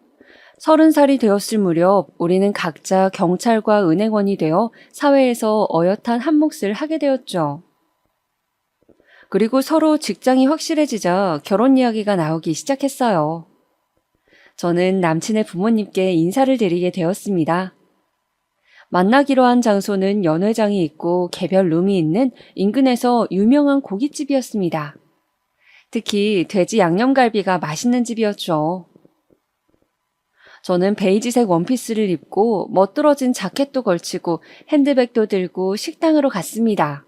30살이 되었을 무렵 우리는 각자 경찰과 은행원이 되어 사회에서 어엿한 한 몫을 하게 되었죠. 그리고 서로 직장이 확실해지자 결혼 이야기가 나오기 시작했어요. 저는 남친의 부모님께 인사를 드리게 되었습니다. 만나기로 한 장소는 연회장이 있고 개별 룸이 있는 인근에서 유명한 고깃집이었습니다. 특히 돼지 양념갈비가 맛있는 집이었죠. 저는 베이지색 원피스를 입고 멋들어진 자켓도 걸치고 핸드백도 들고 식당으로 갔습니다.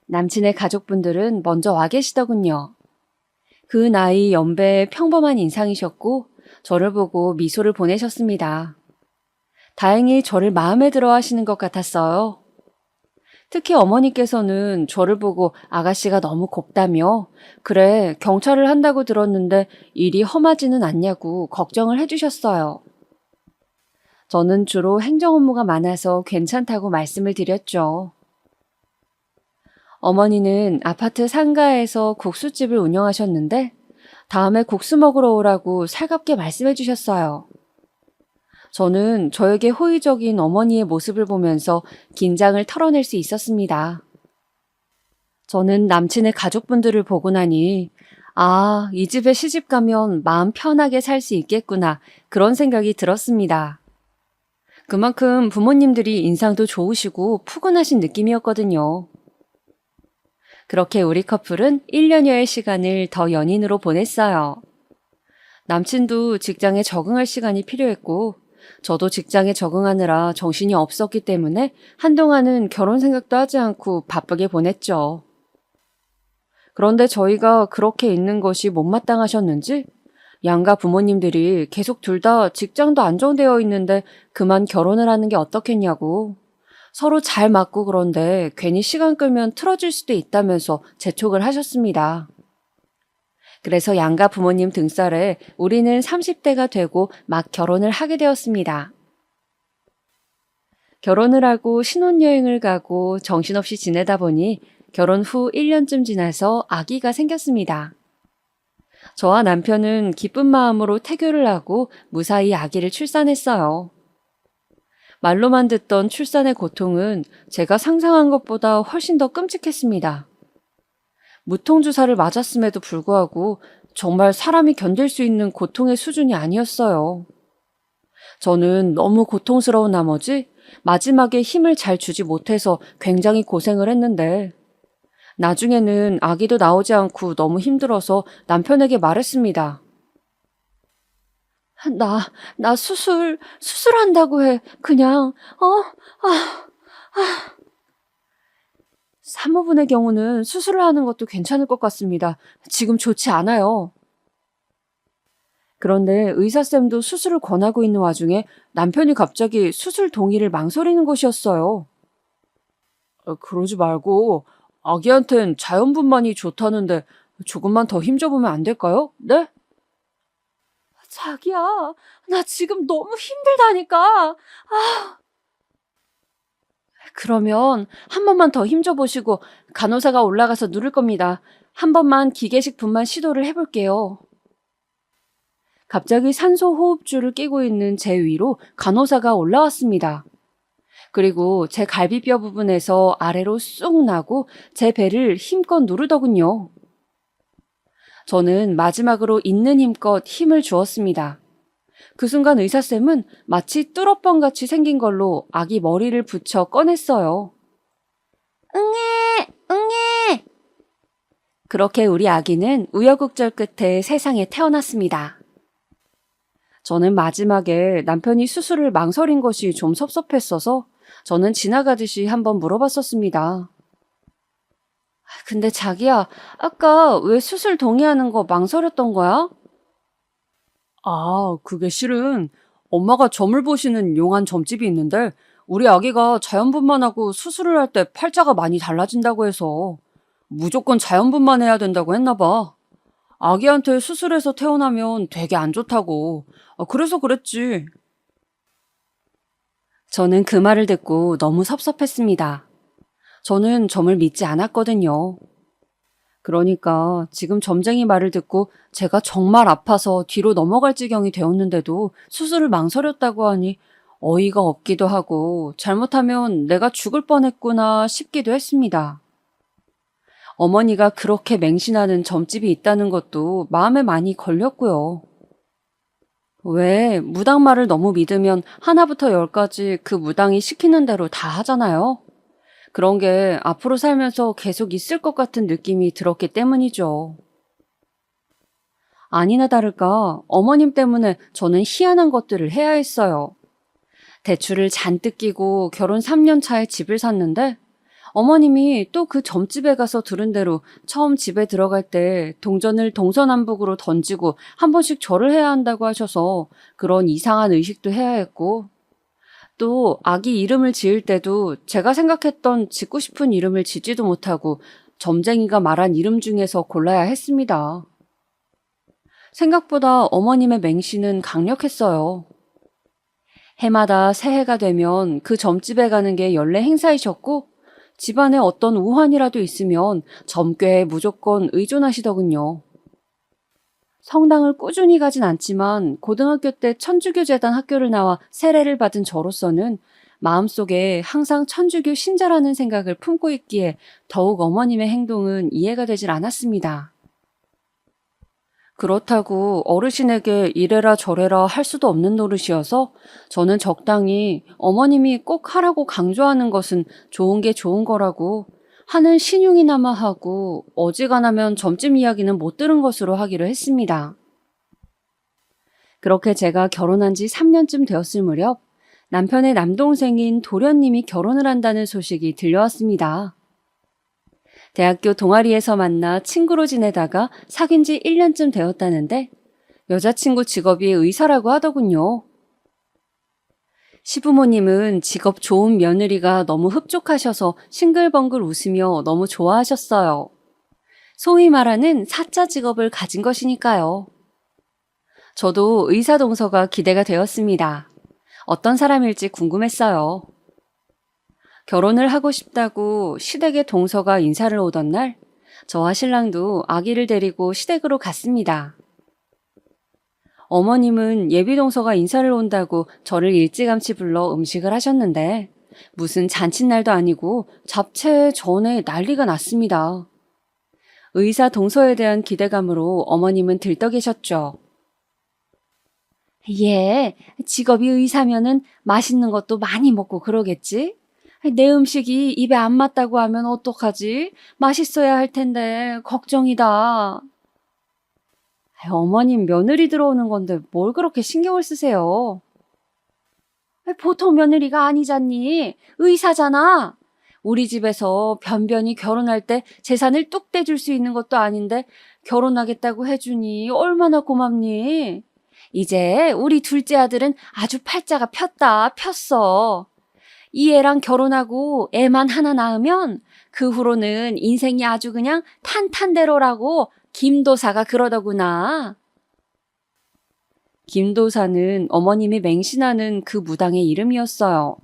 남친의 가족분들은 먼저 와 계시더군요. 그 나이 연배의 평범한 인상이셨고 저를 보고 미소를 보내셨습니다. 다행히 저를 마음에 들어 하시는 것 같았어요. 특히 어머니께서는 저를 보고 아가씨가 너무 곱다며 그래 경찰을 한다고 들었는데 일이 험하지는 않냐고 걱정을 해주셨어요. 저는 주로 행정 업무가 많아서 괜찮다고 말씀을 드렸죠. 어머니는 아파트 상가에서 국수집을 운영하셨는데 다음에 국수 먹으러 오라고 살갑게 말씀해 주셨어요. 저는 저에게 호의적인 어머니의 모습을 보면서 긴장을 털어낼 수 있었습니다. 저는 남친의 가족분들을 보고 나니 아, 이 집에 시집 가면 마음 편하게 살 수 있겠구나 그런 생각이 들었습니다. 그만큼 부모님들이 인상도 좋으시고 푸근하신 느낌이었거든요. 그렇게 우리 커플은 1년여의 시간을 더 연인으로 보냈어요. 남친도 직장에 적응할 시간이 필요했고 저도 직장에 적응하느라 정신이 없었기 때문에 한동안은 결혼 생각도 하지 않고 바쁘게 보냈죠. 그런데 저희가 그렇게 있는 것이 못마땅하셨는지 양가 부모님들이 계속 둘 다 직장도 안정되어 있는데 그만 결혼을 하는 게 어떻겠냐고 서로 잘 맞고 그런데 괜히 시간 끌면 틀어질 수도 있다면서 재촉을 하셨습니다. 그래서 양가 부모님 등살에 우리는 30대가 되고 막 결혼을 하게 되었습니다. 결혼을 하고 신혼여행을 가고 정신없이 지내다 보니 결혼 후 1년쯤 지나서 아기가 생겼습니다. 저와 남편은 기쁜 마음으로 태교를 하고 무사히 아기를 출산했어요. 말로만 듣던 출산의 고통은 제가 상상한 것보다 훨씬 더 끔찍했습니다. 무통주사를 맞았음에도 불구하고 정말 사람이 견딜 수 있는 고통의 수준이 아니었어요. 저는 너무 고통스러운 나머지 마지막에 힘을 잘 주지 못해서 굉장히 고생을 했는데 나중에는 아기도 나오지 않고 너무 힘들어서 남편에게 말했습니다. 나 수술한다고 해. 그냥, 산모분의 경우는 수술을 하는 것도 괜찮을 것 같습니다. 지금 좋지 않아요. 그런데 의사쌤도 수술을 권하고 있는 와중에 남편이 갑자기 수술 동의를 망설이는 것이었어요. 그러지 말고 아기한텐 자연분만이 좋다는데 조금만 더 힘줘보면 안 될까요? 네? 자기야, 나 지금 너무 힘들다니까. 그러면 한 번만 더 힘줘보시고 간호사가 올라가서 누를 겁니다. 한 번만 기계식 분만 시도를 해볼게요. 갑자기 산소 호흡줄을 끼고 있는 제 위로 간호사가 올라왔습니다. 그리고 제 갈비뼈 부분에서 아래로 쑥 나고 제 배를 힘껏 누르더군요. 저는 마지막으로 있는 힘껏 힘을 주었습니다. 그 순간 의사쌤은 마치 뚫어뻥같이 생긴 걸로 아기 머리를 붙여 꺼냈어요. 응애! 응애! 그렇게 우리 아기는 우여곡절 끝에 세상에 태어났습니다. 저는 마지막에 남편이 수술을 망설인 것이 좀 섭섭했어서 저는 지나가듯이 한번 물어봤었습니다. 근데 자기야, 아까 왜 수술 동의하는 거 망설였던 거야? 그게 실은 엄마가 점을 보시는 용한 점집이 있는데 우리 아기가 자연분만하고 수술을 할 때 팔자가 많이 달라진다고 해서 무조건 자연분만해야 된다고 했나 봐. 아기한테 수술해서 태어나면 되게 안 좋다고. 그래서 그랬지. 저는 그 말을 듣고 너무 섭섭했습니다. 저는 점을 믿지 않았거든요. 그러니까 지금 점쟁이 말을 듣고 제가 정말 아파서 뒤로 넘어갈 지경이 되었는데도 수술을 망설였다고 하니 어이가 없기도 하고 잘못하면 내가 죽을 뻔했구나 싶기도 했습니다. 어머니가 그렇게 맹신하는 점집이 있다는 것도 마음에 많이 걸렸고요. 왜 무당말을 너무 믿으면 하나부터 열까지 그 무당이 시키는 대로 다 하잖아요. 그런 게 앞으로 살면서 계속 있을 것 같은 느낌이 들었기 때문이죠. 아니나 다를까 어머님 때문에 저는 희한한 것들을 해야 했어요. 대출을 잔뜩 끼고 결혼 3년 차에 집을 샀는데 어머님이 또 그 점집에 가서 들은 대로 처음 집에 들어갈 때 동전을 동서남북으로 던지고 한 번씩 절을 해야 한다고 하셔서 그런 이상한 의식도 해야 했고 또 아기 이름을 지을 때도 제가 생각했던 짓고 싶은 이름을 짓지도 못하고 점쟁이가 말한 이름 중에서 골라야 했습니다. 생각보다 어머님의 맹신은 강력했어요. 해마다 새해가 되면 그 점집에 가는 게 연례 행사이셨고 집안에 어떤 우환이라도 있으면 점괘에 무조건 의존하시더군요. 성당을 꾸준히 가진 않지만 고등학교 때 천주교재단 학교를 나와 세례를 받은 저로서는 마음속에 항상 천주교 신자라는 생각을 품고 있기에 더욱 어머님의 행동은 이해가 되질 않았습니다. 그렇다고 어르신에게 이래라 저래라 할 수도 없는 노릇이어서 저는 적당히 어머님이 꼭 하라고 강조하는 것은 좋은 게 좋은 거라고 하는 신용이나마 하고 어지간하면 점집 이야기는 못 들은 것으로 하기로 했습니다. 그렇게 제가 결혼한 지 3년쯤 되었을 무렵 남편의 남동생인 도련님이 결혼을 한다는 소식이 들려왔습니다. 대학교 동아리에서 만나 친구로 지내다가 사귄 지 1년쯤 되었다는데 여자친구 직업이 의사라고 하더군요. 시부모님은 직업 좋은 며느리가 너무 흡족하셔서 싱글벙글 웃으며 너무 좋아하셨어요. 소위 말하는 사자 직업을 가진 것이니까요. 저도 의사 동서가 기대가 되었습니다. 어떤 사람일지 궁금했어요. 결혼을 하고 싶다고 시댁의 동서가 인사를 오던 날, 저와 신랑도 아기를 데리고 시댁으로 갔습니다. 어머님은 예비 동서가 인사를 온다고 저를 일찌감치 불러 음식을 하셨는데 무슨 잔칫날도 아니고 잡채 전에 난리가 났습니다. 의사 동서에 대한 기대감으로 어머님은 들떠 계셨죠. 예, 직업이 의사면은 맛있는 것도 많이 먹고 그러겠지? 내 음식이 입에 안 맞다고 하면 어떡하지? 맛있어야 할 텐데 걱정이다. 어머님 며느리 들어오는 건데 뭘 그렇게 신경을 쓰세요? 보통 며느리가 아니잖니. 의사잖아. 우리 집에서 변변히 결혼할 때 재산을 뚝 떼줄 수 있는 것도 아닌데 결혼하겠다고 해주니 얼마나 고맙니? 이제 우리 둘째 아들은 아주 팔자가 폈어. 이 애랑 결혼하고 애만 하나 낳으면 그 후로는 인생이 아주 그냥 탄탄대로라고 김도사가 그러더구나. 김도사는 어머님이 맹신하는 그 무당의 이름이었어요.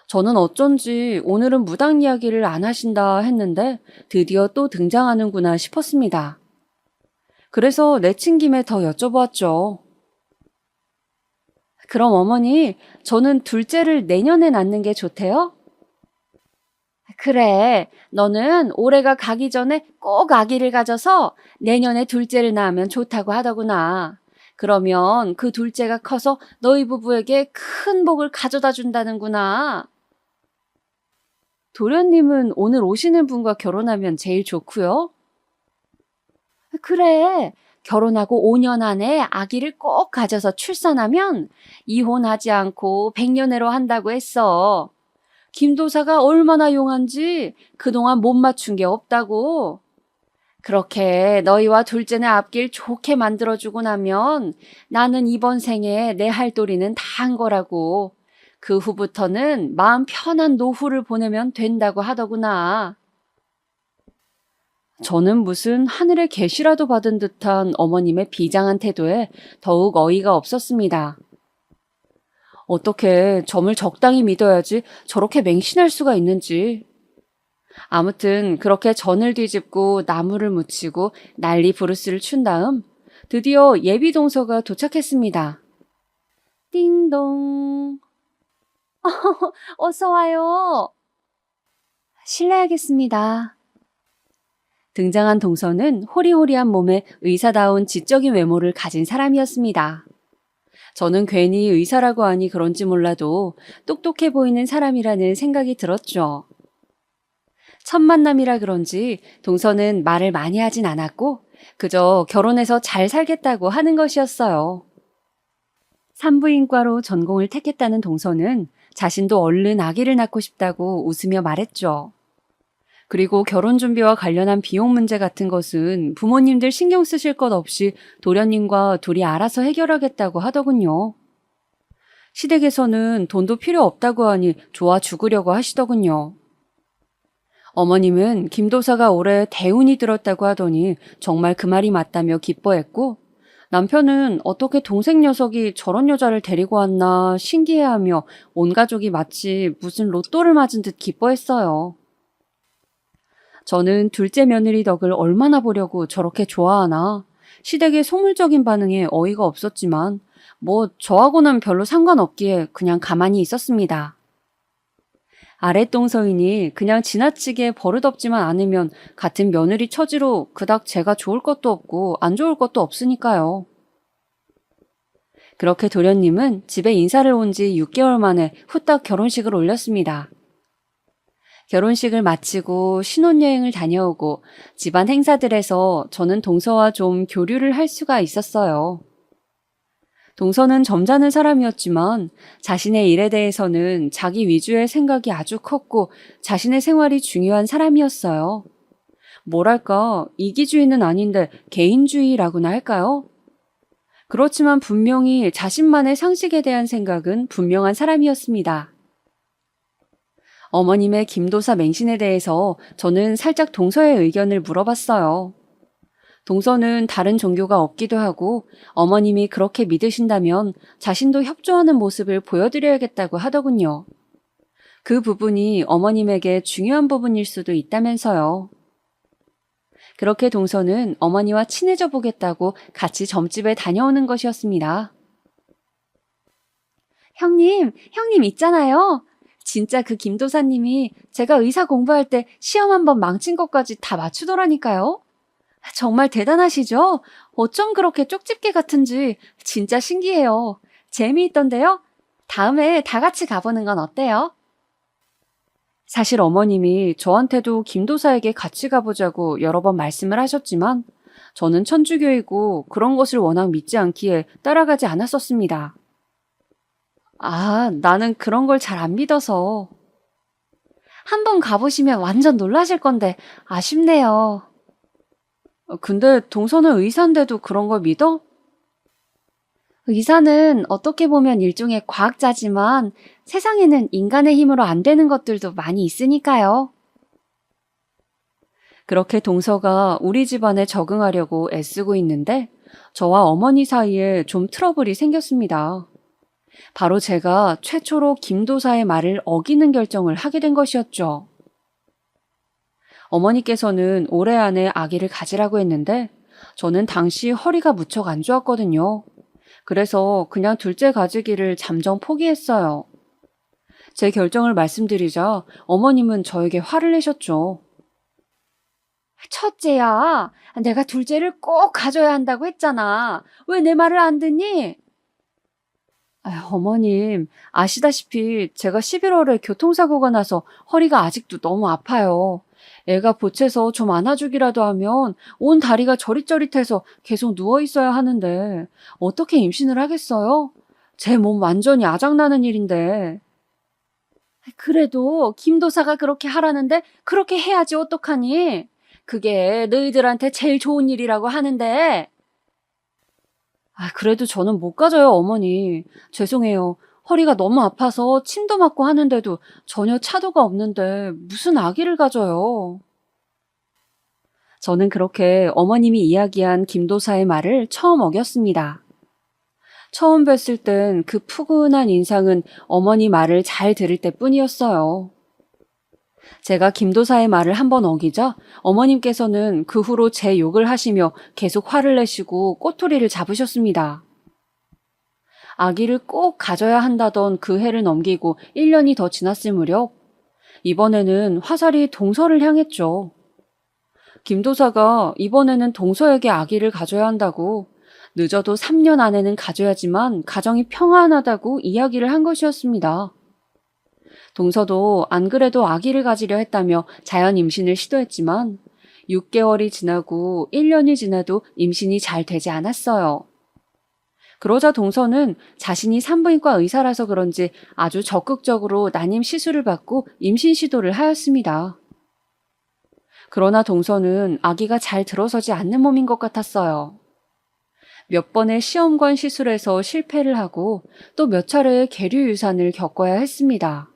저는 어쩐지 오늘은 무당 이야기를 안 하신다 했는데 드디어 또 등장하는구나 싶었습니다. 그래서 내친 김에 더 여쭤보았죠. 그럼 어머니, 저는 둘째를 내년에 낳는 게 좋대요? 그래, 너는 올해가 가기 전에 꼭 아기를 가져서 내년에 둘째를 낳으면 좋다고 하더구나. 그러면 그 둘째가 커서 너희 부부에게 큰 복을 가져다 준다는구나. 도련님은 오늘 오시는 분과 결혼하면 제일 좋고요. 그래, 결혼하고 5년 안에 아기를 꼭 가져서 출산하면 이혼하지 않고 백년해로 한다고 했어. 김도사가 얼마나 용한지 그동안 못 맞춘 게 없다고. 그렇게 너희와 둘째네 앞길 좋게 만들어주고 나면 나는 이번 생에 내 할 도리는 다 한 거라고. 그 후부터는 마음 편한 노후를 보내면 된다고 하더구나. 저는 무슨 하늘의 계시라도 받은 듯한 어머님의 비장한 태도에 더욱 어이가 없었습니다. 어떻게 점을 적당히 믿어야지 저렇게 맹신할 수가 있는지. 아무튼 그렇게 전을 뒤집고 나무를 묻히고 난리 부르스를 춘 다음 드디어 예비 동서가 도착했습니다. 띵동. 어서 와요. 실례하겠습니다. 등장한 동서는 호리호리한 몸에 의사다운 지적인 외모를 가진 사람이었습니다. 저는 괜히 의사라고 하니 그런지 몰라도 똑똑해 보이는 사람이라는 생각이 들었죠. 첫 만남이라 그런지 동서는 말을 많이 하진 않았고 그저 결혼해서 잘 살겠다고 하는 것이었어요. 산부인과로 전공을 택했다는 동서는 자신도 얼른 아기를 낳고 싶다고 웃으며 말했죠. 그리고 결혼 준비와 관련한 비용 문제 같은 것은 부모님들 신경 쓰실 것 없이 도련님과 둘이 알아서 해결하겠다고 하더군요. 시댁에서는 돈도 필요 없다고 하니 좋아 죽으려고 하시더군요. 어머님은 김도사가 올해 대운이 들었다고 하더니 정말 그 말이 맞다며 기뻐했고 남편은 어떻게 동생 녀석이 저런 여자를 데리고 왔나 신기해하며 온 가족이 마치 무슨 로또를 맞은 듯 기뻐했어요. 저는 둘째 며느리 덕을 얼마나 보려고 저렇게 좋아하나 시댁의 소물적인 반응에 어이가 없었지만 뭐 저하고는 별로 상관없기에 그냥 가만히 있었습니다. 아랫동서이니 그냥 지나치게 버릇없지만 않으면 같은 며느리 처지로 그닥 제가 좋을 것도 없고 안 좋을 것도 없으니까요. 그렇게 도련님은 집에 인사를 온 지 6개월 만에 후딱 결혼식을 올렸습니다. 결혼식을 마치고 신혼여행을 다녀오고 집안 행사들에서 저는 동서와 좀 교류를 할 수가 있었어요. 동서는 점잖은 사람이었지만 자신의 일에 대해서는 자기 위주의 생각이 아주 컸고 자신의 생활이 중요한 사람이었어요. 뭐랄까, 이기주의는 아닌데 개인주의라고나 할까요? 그렇지만 분명히 자신만의 상식에 대한 생각은 분명한 사람이었습니다. 어머님의 김도사 맹신에 대해서 저는 살짝 동서의 의견을 물어봤어요. 동서는 다른 종교가 없기도 하고 어머님이 그렇게 믿으신다면 자신도 협조하는 모습을 보여드려야겠다고 하더군요. 그 부분이 어머님에게 중요한 부분일 수도 있다면서요. 그렇게 동서는 어머니와 친해져 보겠다고 같이 점집에 다녀오는 것이었습니다. 형님 있잖아요. 진짜 그 김도사님이 제가 의사 공부할 때 시험 한 번 망친 것까지 다 맞추더라니까요. 정말 대단하시죠? 어쩜 그렇게 쪽집게 같은지 진짜 신기해요. 재미있던데요? 다음에 다 같이 가보는 건 어때요? 사실 어머님이 저한테도 김도사에게 같이 가보자고 여러 번 말씀을 하셨지만 저는 천주교이고 그런 것을 워낙 믿지 않기에 따라가지 않았었습니다. 아, 나는 그런 걸 잘 안 믿어서. 한번 가보시면 완전 놀라실 건데 아쉽네요. 근데 동서는 의사인데도 그런 걸 믿어? 의사는 어떻게 보면 일종의 과학자지만 세상에는 인간의 힘으로 안 되는 것들도 많이 있으니까요. 그렇게 동서가 우리 집안에 적응하려고 애쓰고 있는데 저와 어머니 사이에 좀 트러블이 생겼습니다. 바로 제가 최초로 김도사의 말을 어기는 결정을 하게 된 것이었죠. 어머니께서는 올해 안에 아기를 가지라고 했는데 저는 당시 허리가 무척 안 좋았거든요. 그래서 그냥 둘째 가지기를 잠정 포기했어요. 제 결정을 말씀드리자 어머님은 저에게 화를 내셨죠. 첫째야, 내가 둘째를 꼭 가져야 한다고 했잖아. 왜 내 말을 안 듣니? 어머님, 아시다시피 제가 11월에 교통사고가 나서 허리가 아직도 너무 아파요. 애가 보채서 좀 안아주기라도 하면 온 다리가 저릿저릿해서 계속 누워 있어야 하는데 어떻게 임신을 하겠어요? 제 몸 완전히 아작나는 일인데. 그래도 김도사가 그렇게 하라는데 그렇게 해야지 어떡하니? 그게 너희들한테 제일 좋은 일이라고 하는데. 그래도 저는 못 가져요, 어머니. 죄송해요. 허리가 너무 아파서 침도 맞고 하는데도 전혀 차도가 없는데 무슨 아기를 가져요. 저는 그렇게 어머님이 이야기한 김도사의 말을 처음 어겼습니다. 처음 뵀을 땐 그 푸근한 인상은 어머니 말을 잘 들을 때뿐이었어요. 제가 김도사의 말을 한번 어기자 어머님께서는 그 후로 제 욕을 하시며 계속 화를 내시고 꼬투리를 잡으셨습니다. 아기를 꼭 가져야 한다던 그 해를 넘기고 1년이 더 지났을 무렵 이번에는 화살이 동서를 향했죠. 김도사가 이번에는 동서에게 아기를 가져야 한다고 늦어도 3년 안에는 가져야지만 가정이 평안하다고 이야기를 한 것이었습니다. 동서도 안 그래도 아기를 가지려 했다며 자연 임신을 시도했지만 6개월이 지나고 1년이 지나도 임신이 잘 되지 않았어요. 그러자 동서는 자신이 산부인과 의사라서 그런지 아주 적극적으로 난임 시술을 받고 임신 시도를 하였습니다. 그러나 동서는 아기가 잘 들어서지 않는 몸인 것 같았어요. 몇 번의 시험관 시술에서 실패를 하고 또 몇 차례의 계류 유산을 겪어야 했습니다.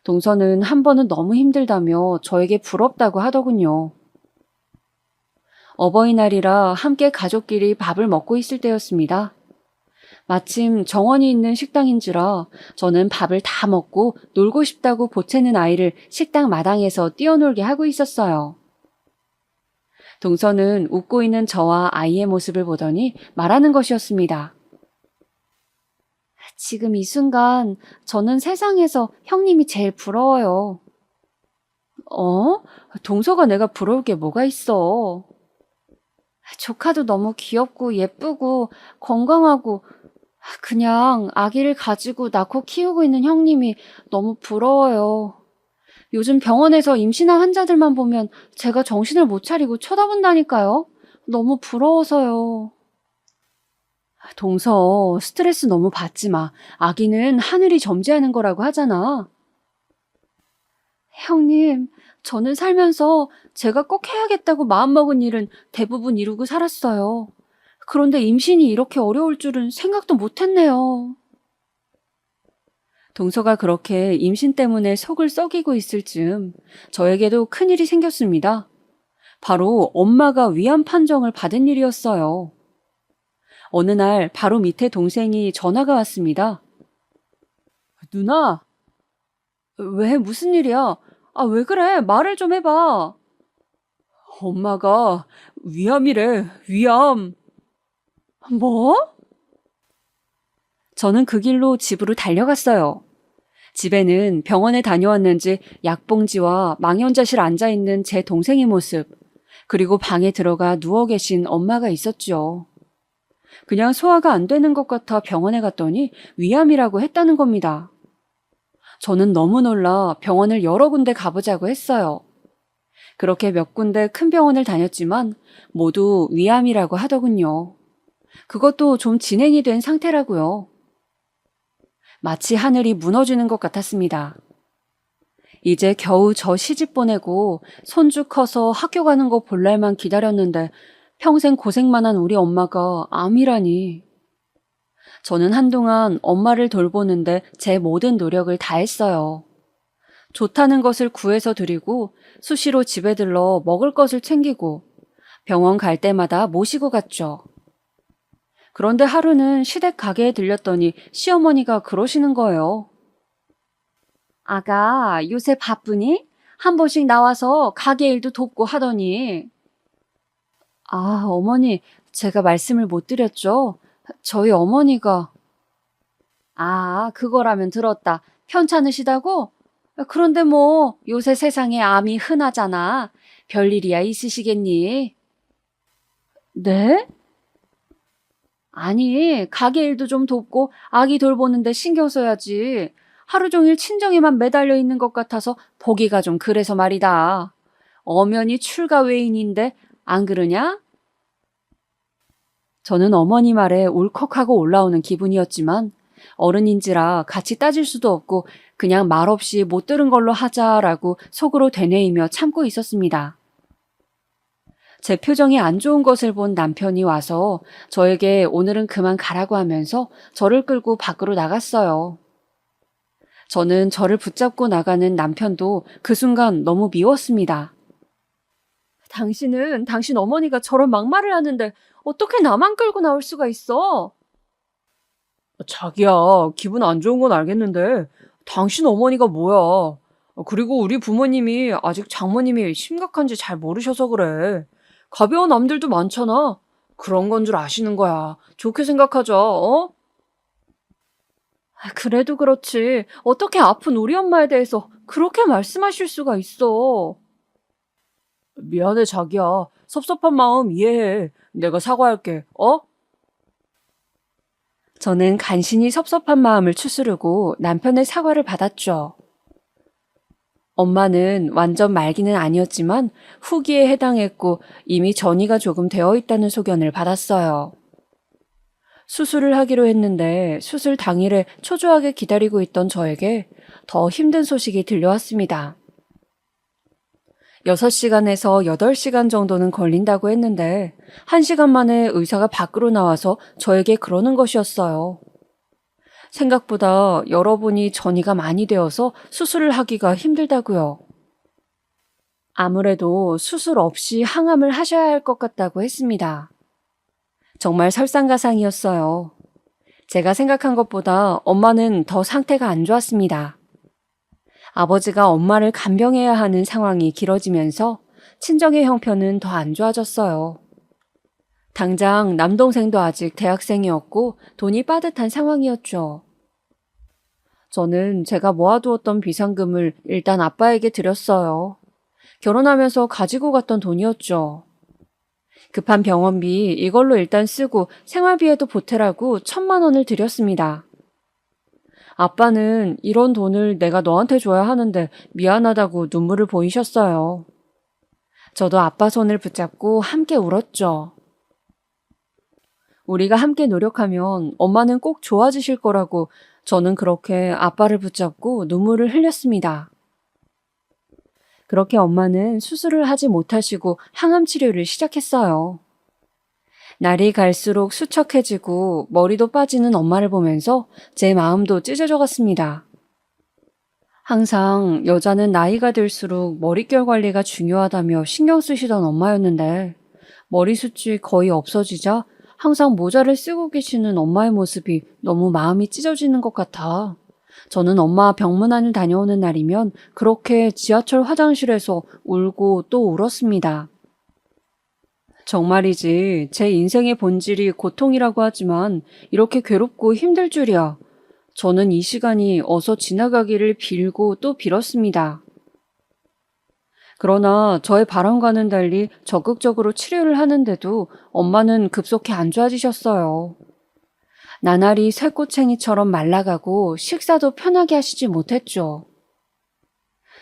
동서는 한 번은 너무 힘들다며 저에게 부럽다고 하더군요. 어버이날이라 함께 가족끼리 밥을 먹고 있을 때였습니다. 마침 정원이 있는 식당인지라 저는 밥을 다 먹고 놀고 싶다고 보채는 아이를 식당 마당에서 뛰어놀게 하고 있었어요. 동서는 웃고 있는 저와 아이의 모습을 보더니 말하는 것이었습니다. 지금 이 순간 저는 세상에서 형님이 제일 부러워요. 동서가 내가 부러울 게 뭐가 있어? 조카도 너무 귀엽고 예쁘고 건강하고 그냥 아기를 가지고 낳고 키우고 있는 형님이 너무 부러워요. 요즘 병원에서 임신한 환자들만 보면 제가 정신을 못 차리고 쳐다본다니까요. 너무 부러워서요. 동서, 스트레스 너무 받지 마. 아기는 하늘이 점지하는 거라고 하잖아. 형님, 저는 살면서 제가 꼭 해야겠다고 마음먹은 일은 대부분 이루고 살았어요. 그런데 임신이 이렇게 어려울 줄은 생각도 못했네요. 동서가 그렇게 임신 때문에 속을 썩이고 있을 즈음 저에게도 큰일이 생겼습니다. 바로 엄마가 위암 판정을 받은 일이었어요. 어느 날 바로 밑에 동생이 전화가 왔습니다. 누나, 왜 무슨 일이야? 왜 그래? 말을 좀 해봐. 엄마가 위암이래, 위암. 뭐? 저는 그 길로 집으로 달려갔어요. 집에는 병원에 다녀왔는지 약봉지와 망연자실 앉아있는 제 동생의 모습, 그리고 방에 들어가 누워 계신 엄마가 있었죠. 그냥 소화가 안 되는 것 같아 병원에 갔더니 위암이라고 했다는 겁니다. 저는 너무 놀라 병원을 여러 군데 가보자고 했어요. 그렇게 몇 군데 큰 병원을 다녔지만 모두 위암이라고 하더군요. 그것도 좀 진행이 된 상태라고요. 마치 하늘이 무너지는 것 같았습니다. 이제 겨우 저 시집 보내고 손주 커서 학교 가는 거 볼 날만 기다렸는데 평생 고생만 한 우리 엄마가 암이라니. 저는 한동안 엄마를 돌보는데 제 모든 노력을 다했어요. 좋다는 것을 구해서 드리고 수시로 집에 들러 먹을 것을 챙기고 병원 갈 때마다 모시고 갔죠. 그런데 하루는 시댁 가게에 들렸더니 시어머니가 그러시는 거예요. 아가, 요새 바쁘니? 한 번씩 나와서 가게 일도 돕고 하더니. 아, 어머니, 제가 말씀을 못 드렸죠? 저희 어머니가. 아, 그거라면 들었다. 편찮으시다고? 그런데 뭐 요새 세상에 암이 흔하잖아. 별일이야 있으시겠니? 네? 아니, 가게 일도 좀 돕고 아기 돌보는데 신경 써야지. 하루 종일 친정에만 매달려 있는 것 같아서 보기가 좀 그래서 말이다. 엄연히 출가 외인인데 안 그러냐? 저는 어머니 말에 울컥하고 올라오는 기분이었지만 어른인지라 같이 따질 수도 없고 그냥 말없이 못 들은 걸로 하자라고 속으로 되뇌이며 참고 있었습니다. 제 표정이 안 좋은 것을 본 남편이 와서 저에게 오늘은 그만 가라고 하면서 저를 끌고 밖으로 나갔어요. 저는 저를 붙잡고 나가는 남편도 그 순간 너무 미웠습니다. 당신은 당신 어머니가 저런 막말을 하는데 어떻게 나만 끌고 나올 수가 있어? 자기야, 기분 안 좋은 건 알겠는데 당신 어머니가 뭐야? 그리고 우리 부모님이 아직 장모님이 심각한지 잘 모르셔서 그래. 가벼운 암들도 많잖아. 그런 건 줄 아시는 거야. 좋게 생각하자, 어? 그래도 그렇지. 어떻게 아픈 우리 엄마에 대해서 그렇게 말씀하실 수가 있어? 미안해, 자기야. 섭섭한 마음 이해해. 내가 사과할게, 어? 저는 간신히 섭섭한 마음을 추스르고 남편의 사과를 받았죠. 엄마는 완전 말기는 아니었지만 후기에 해당했고 이미 전이가 조금 되어 있다는 소견을 받았어요. 수술을 하기로 했는데 수술 당일에 초조하게 기다리고 있던 저에게 더 힘든 소식이 들려왔습니다. 6시간에서 8시간 정도는 걸린다고 했는데 1시간 만에 의사가 밖으로 나와서 저에게 그러는 것이었어요. 생각보다 여러분이 전이가 많이 되어서 수술을 하기가 힘들다고요. 아무래도 수술 없이 항암을 하셔야 할 것 같다고 했습니다. 정말 설상가상이었어요. 제가 생각한 것보다 엄마는 더 상태가 안 좋았습니다. 아버지가 엄마를 간병해야 하는 상황이 길어지면서 친정의 형편은 더 안 좋아졌어요. 당장 남동생도 아직 대학생이었고 돈이 빠듯한 상황이었죠. 저는 제가 모아두었던 비상금을 일단 아빠에게 드렸어요. 결혼하면서 가지고 갔던 돈이었죠. 급한 병원비 이걸로 일단 쓰고 생활비에도 보태라고 1,000만 원을 드렸습니다. 아빠는 이런 돈을 내가 너한테 줘야 하는데 미안하다고 눈물을 보이셨어요. 저도 아빠 손을 붙잡고 함께 울었죠. 우리가 함께 노력하면 엄마는 꼭 좋아지실 거라고 저는 그렇게 아빠를 붙잡고 눈물을 흘렸습니다. 그렇게 엄마는 수술을 하지 못하시고 항암 치료를 시작했어요. 날이 갈수록 수척해지고 머리도 빠지는 엄마를 보면서 제 마음도 찢어져 갔습니다. 항상 여자는 나이가 들수록 머릿결 관리가 중요하다며 신경 쓰시던 엄마였는데 머리숱이 거의 없어지자 항상 모자를 쓰고 계시는 엄마의 모습이 너무 마음이 찢어지는 것 같아. 저는 엄마 병문안을 다녀오는 날이면 그렇게 지하철 화장실에서 울고 또 울었습니다. 정말이지 제 인생의 본질이 고통이라고 하지만 이렇게 괴롭고 힘들 줄이야. 저는 이 시간이 어서 지나가기를 빌고 또 빌었습니다. 그러나 저의 바람과는 달리 적극적으로 치료를 하는데도 엄마는 급속히 안 좋아지셨어요. 나날이 쇠꼬챙이처럼 말라가고 식사도 편하게 하시지 못했죠.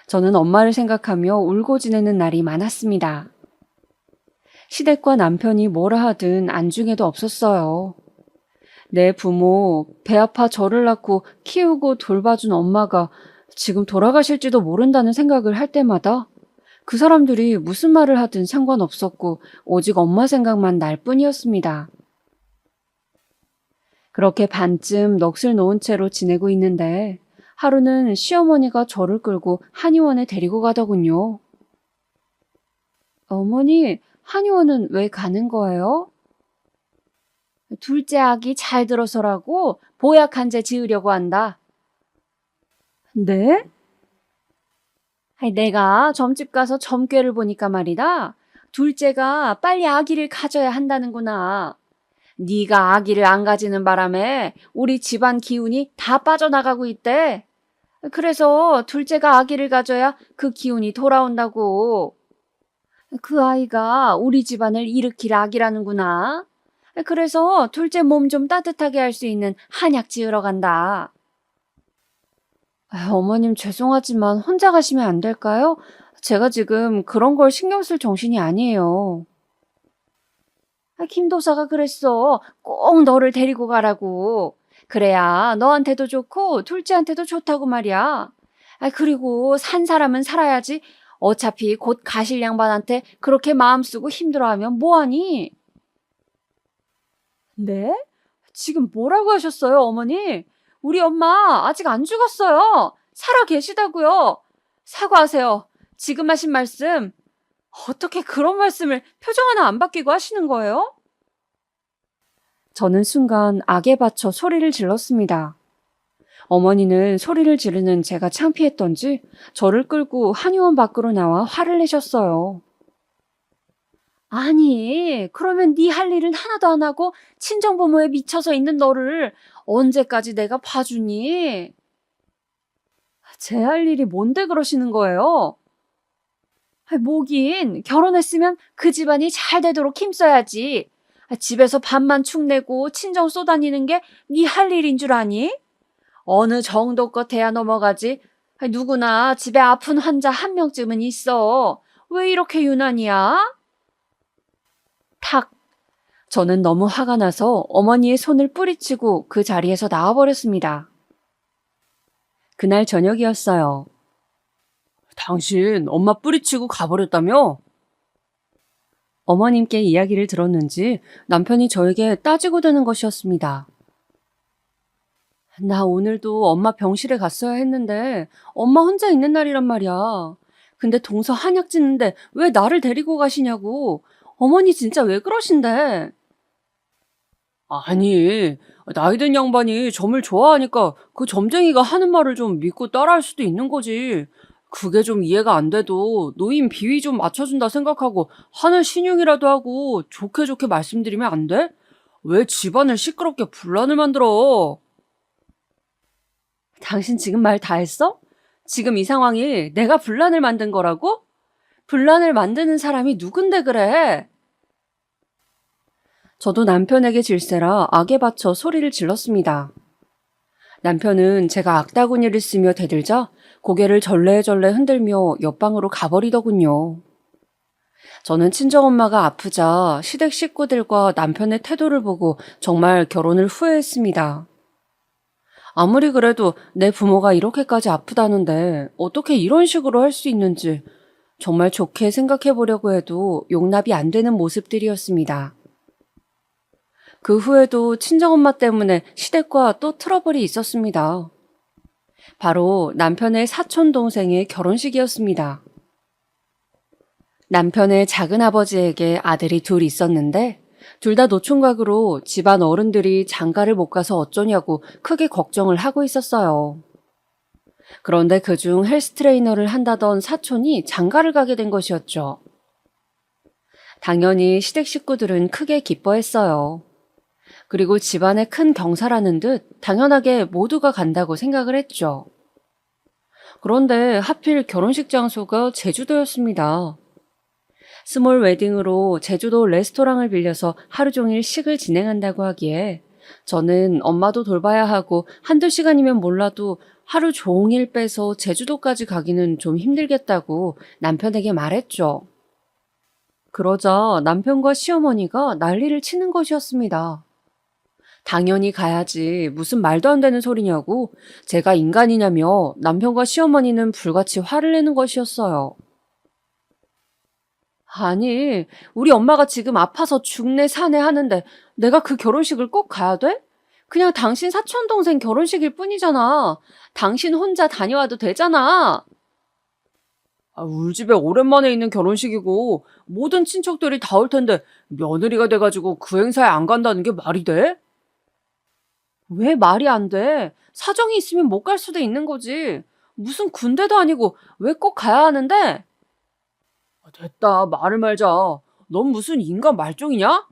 저는 엄마를 생각하며 울고 지내는 날이 많았습니다. 시댁과 남편이 뭐라 하든 안중에도 없었어요. 내 부모, 배 아파 저를 낳고 키우고 돌봐준 엄마가 지금 돌아가실지도 모른다는 생각을 할 때마다 그 사람들이 무슨 말을 하든 상관없었고 오직 엄마 생각만 날 뿐이었습니다. 그렇게 반쯤 넋을 놓은 채로 지내고 있는데 하루는 시어머니가 저를 끌고 한의원에 데리고 가더군요. 어머니, 한의원은 왜 가는 거예요? 둘째 아기 잘 들어서라고 보약 한 제 지으려고 한다. 네? 아이, 내가 점집 가서 점괘를 보니까 말이다. 둘째가 빨리 아기를 가져야 한다는구나. 네가 아기를 안 가지는 바람에 우리 집안 기운이 다 빠져나가고 있대. 그래서 둘째가 아기를 가져야 그 기운이 돌아온다고. 그 아이가 우리 집안을 일으킬 아기라는구나. 그래서 둘째 몸 좀 따뜻하게 할 수 있는 한약 지으러 간다. 어머님 죄송하지만 혼자 가시면 안 될까요? 제가 지금 그런 걸 신경 쓸 정신이 아니에요. 김도사가 그랬어. 꼭 너를 데리고 가라고. 그래야 너한테도 좋고 둘째한테도 좋다고 말이야. 그리고 산 사람은 살아야지. 어차피 곧 가실 양반한테 그렇게 마음 쓰고 힘들어하면 뭐하니? 네? 지금 뭐라고 하셨어요, 어머니? 우리 엄마 아직 안 죽었어요. 살아 계시다고요. 사과하세요. 지금 하신 말씀. 어떻게 그런 말씀을 표정 하나 안 바뀌고 하시는 거예요? 저는 순간 악에 받쳐 소리를 질렀습니다. 어머니는 소리를 지르는 제가 창피했던지 저를 끌고 한의원 밖으로 나와 화를 내셨어요. 아니, 그러면 네 할 일은 하나도 안 하고 친정부모에 미쳐서 있는 너를 언제까지 내가 봐주니? 제 할 일이 뭔데 그러시는 거예요? 뭐긴 결혼했으면 그 집안이 잘 되도록 힘써야지. 집에서 밥만 축내고 친정 쏘다니는 게 네 할 일인 줄 아니? 어느 정도껏 돼야 넘어가지. 누구나 집에 아픈 환자 한 명쯤은 있어. 왜 이렇게 유난이야? 탁! 저는 너무 화가 나서 어머니의 손을 뿌리치고 그 자리에서 나와버렸습니다. 그날 저녁이었어요. 당신 엄마 뿌리치고 가버렸다며? 어머님께 이야기를 들었는지 남편이 저에게 따지고 드는 것이었습니다. 나 오늘도 엄마 병실에 갔어야 했는데 엄마 혼자 있는 날이란 말이야. 근데 동서 한약 짓는데 왜 나를 데리고 가시냐고. 어머니 진짜 왜 그러신데? 아니, 나이 든 양반이 점을 좋아하니까 그 점쟁이가 하는 말을 좀 믿고 따라할 수도 있는 거지. 그게 좀 이해가 안 돼도 노인 비위 좀 맞춰준다 생각하고 하는 신용이라도 하고 좋게 좋게 말씀드리면 안 돼? 왜 집안을 시끄럽게 분란을 만들어? 당신 지금 말 다 했어? 지금 이 상황이 내가 분란을 만든 거라고? 분란을 만드는 사람이 누군데 그래? 저도 남편에게 질세라 악에 받쳐 소리를 질렀습니다. 남편은 제가 악다구니를 쓰며 대들자 고개를 절레절레 흔들며 옆방으로 가버리더군요. 저는 친정엄마가 아프자 시댁 식구들과 남편의 태도를 보고 정말 결혼을 후회했습니다. 아무리 그래도 내 부모가 이렇게까지 아프다는데 어떻게 이런 식으로 할 수 있는지 정말 좋게 생각해 보려고 해도 용납이 안 되는 모습들이었습니다. 그 후에도 친정엄마 때문에 시댁과 또 트러블이 있었습니다. 바로 남편의 사촌 동생의 결혼식이었습니다. 남편의 작은아버지에게 아들이 둘 있었는데 둘 다 노총각으로 집안 어른들이 장가를 못 가서 어쩌냐고 크게 걱정을 하고 있었어요. 그런데 그중 헬스 트레이너를 한다던 사촌이 장가를 가게 된 것이었죠. 당연히 시댁 식구들은 크게 기뻐했어요. 그리고 집안의 큰 경사라는 듯 당연하게 모두가 간다고 생각을 했죠. 그런데 하필 결혼식 장소가 제주도였습니다. 스몰 웨딩으로 제주도 레스토랑을 빌려서 하루 종일 식을 진행한다고 하기에 저는 엄마도 돌봐야 하고 한두 시간이면 몰라도 하루 종일 빼서 제주도까지 가기는 좀 힘들겠다고 남편에게 말했죠. 그러자 남편과 시어머니가 난리를 치는 것이었습니다. 당연히 가야지. 무슨 말도 안 되는 소리냐고. 제가 인간이냐며 남편과 시어머니는 불같이 화를 내는 것이었어요. 아니, 우리 엄마가 지금 아파서 죽네 사네 하는데 내가 그 결혼식을 꼭 가야 돼? 그냥 당신 사촌동생 결혼식일 뿐이잖아. 당신 혼자 다녀와도 되잖아. 우리 집에 오랜만에 있는 결혼식이고 모든 친척들이 다 올 텐데 며느리가 돼가지고 그 행사에 안 간다는 게 말이 돼? 왜 말이 안 돼? 사정이 있으면 못 갈 수도 있는 거지. 무슨 군대도 아니고 왜 꼭 가야 하는데? 됐다, 말을 말자. 넌 무슨 인간 말종이냐?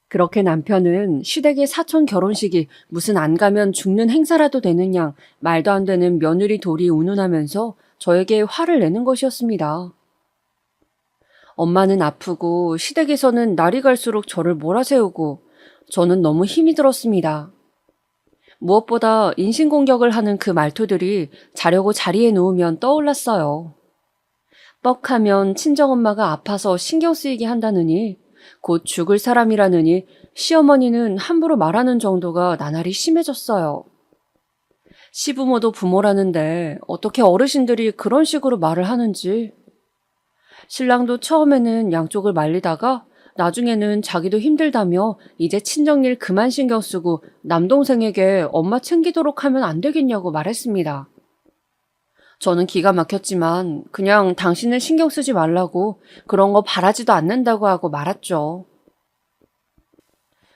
그렇게 남편은 시댁의 사촌 결혼식이 무슨 안 가면 죽는 행사라도 되는 양 말도 안 되는 며느리 돌이 운운하면서 저에게 화를 내는 것이었습니다. 엄마는 아프고 시댁에서는 날이 갈수록 저를 몰아세우고 저는 너무 힘이 들었습니다. 무엇보다 인신공격을 하는 그 말투들이 자려고 자리에 누우면 떠올랐어요. 뻑하면 친정엄마가 아파서 신경 쓰이게 한다느니 곧 죽을 사람이라느니 시어머니는 함부로 말하는 정도가 나날이 심해졌어요. 시부모도 부모라는데 어떻게 어르신들이 그런 식으로 말을 하는지. 신랑도 처음에는 양쪽을 말리다가 나중에는 자기도 힘들다며 이제 친정일 그만 신경 쓰고 남동생에게 엄마 챙기도록 하면 안 되겠냐고 말했습니다. 저는 기가 막혔지만 그냥 당신은 신경 쓰지 말라고 그런 거 바라지도 않는다고 하고 말았죠.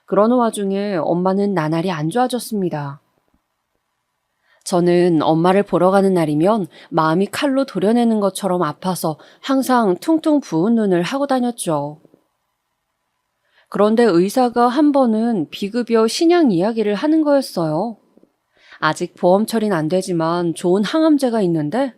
그러는 와중에 엄마는 나날이 안 좋아졌습니다. 저는 엄마를 보러 가는 날이면 마음이 칼로 도려내는 것처럼 아파서 항상 퉁퉁 부은 눈을 하고 다녔죠. 그런데 의사가 한 번은 비급여 신약 이야기를 하는 거였어요. 아직 보험 처리는 안 되지만 좋은 항암제가 있는데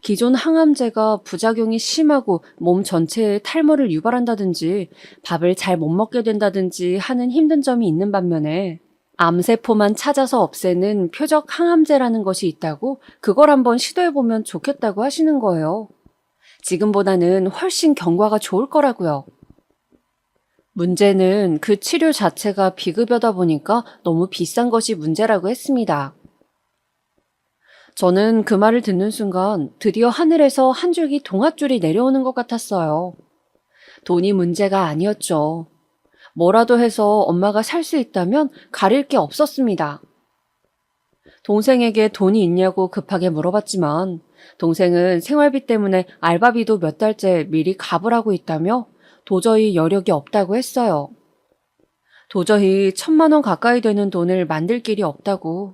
기존 항암제가 부작용이 심하고 몸 전체에 탈모를 유발한다든지 밥을 잘 못 먹게 된다든지 하는 힘든 점이 있는 반면에 암세포만 찾아서 없애는 표적 항암제라는 것이 있다고 그걸 한번 시도해보면 좋겠다고 하시는 거예요. 지금보다는 훨씬 경과가 좋을 거라고요. 문제는 그 치료 자체가 비급여다 보니까 너무 비싼 것이 문제라고 했습니다. 저는 그 말을 듣는 순간 드디어 하늘에서 한 줄기 동아줄이 내려오는 것 같았어요. 돈이 문제가 아니었죠. 뭐라도 해서 엄마가 살 수 있다면 가릴 게 없었습니다. 동생에게 돈이 있냐고 급하게 물어봤지만 동생은 생활비 때문에 알바비도 몇 달째 미리 값을 하고 있다며 도저히 여력이 없다고 했어요. 도저히 1,000만 원 가까이 되는 돈을 만들 길이 없다고.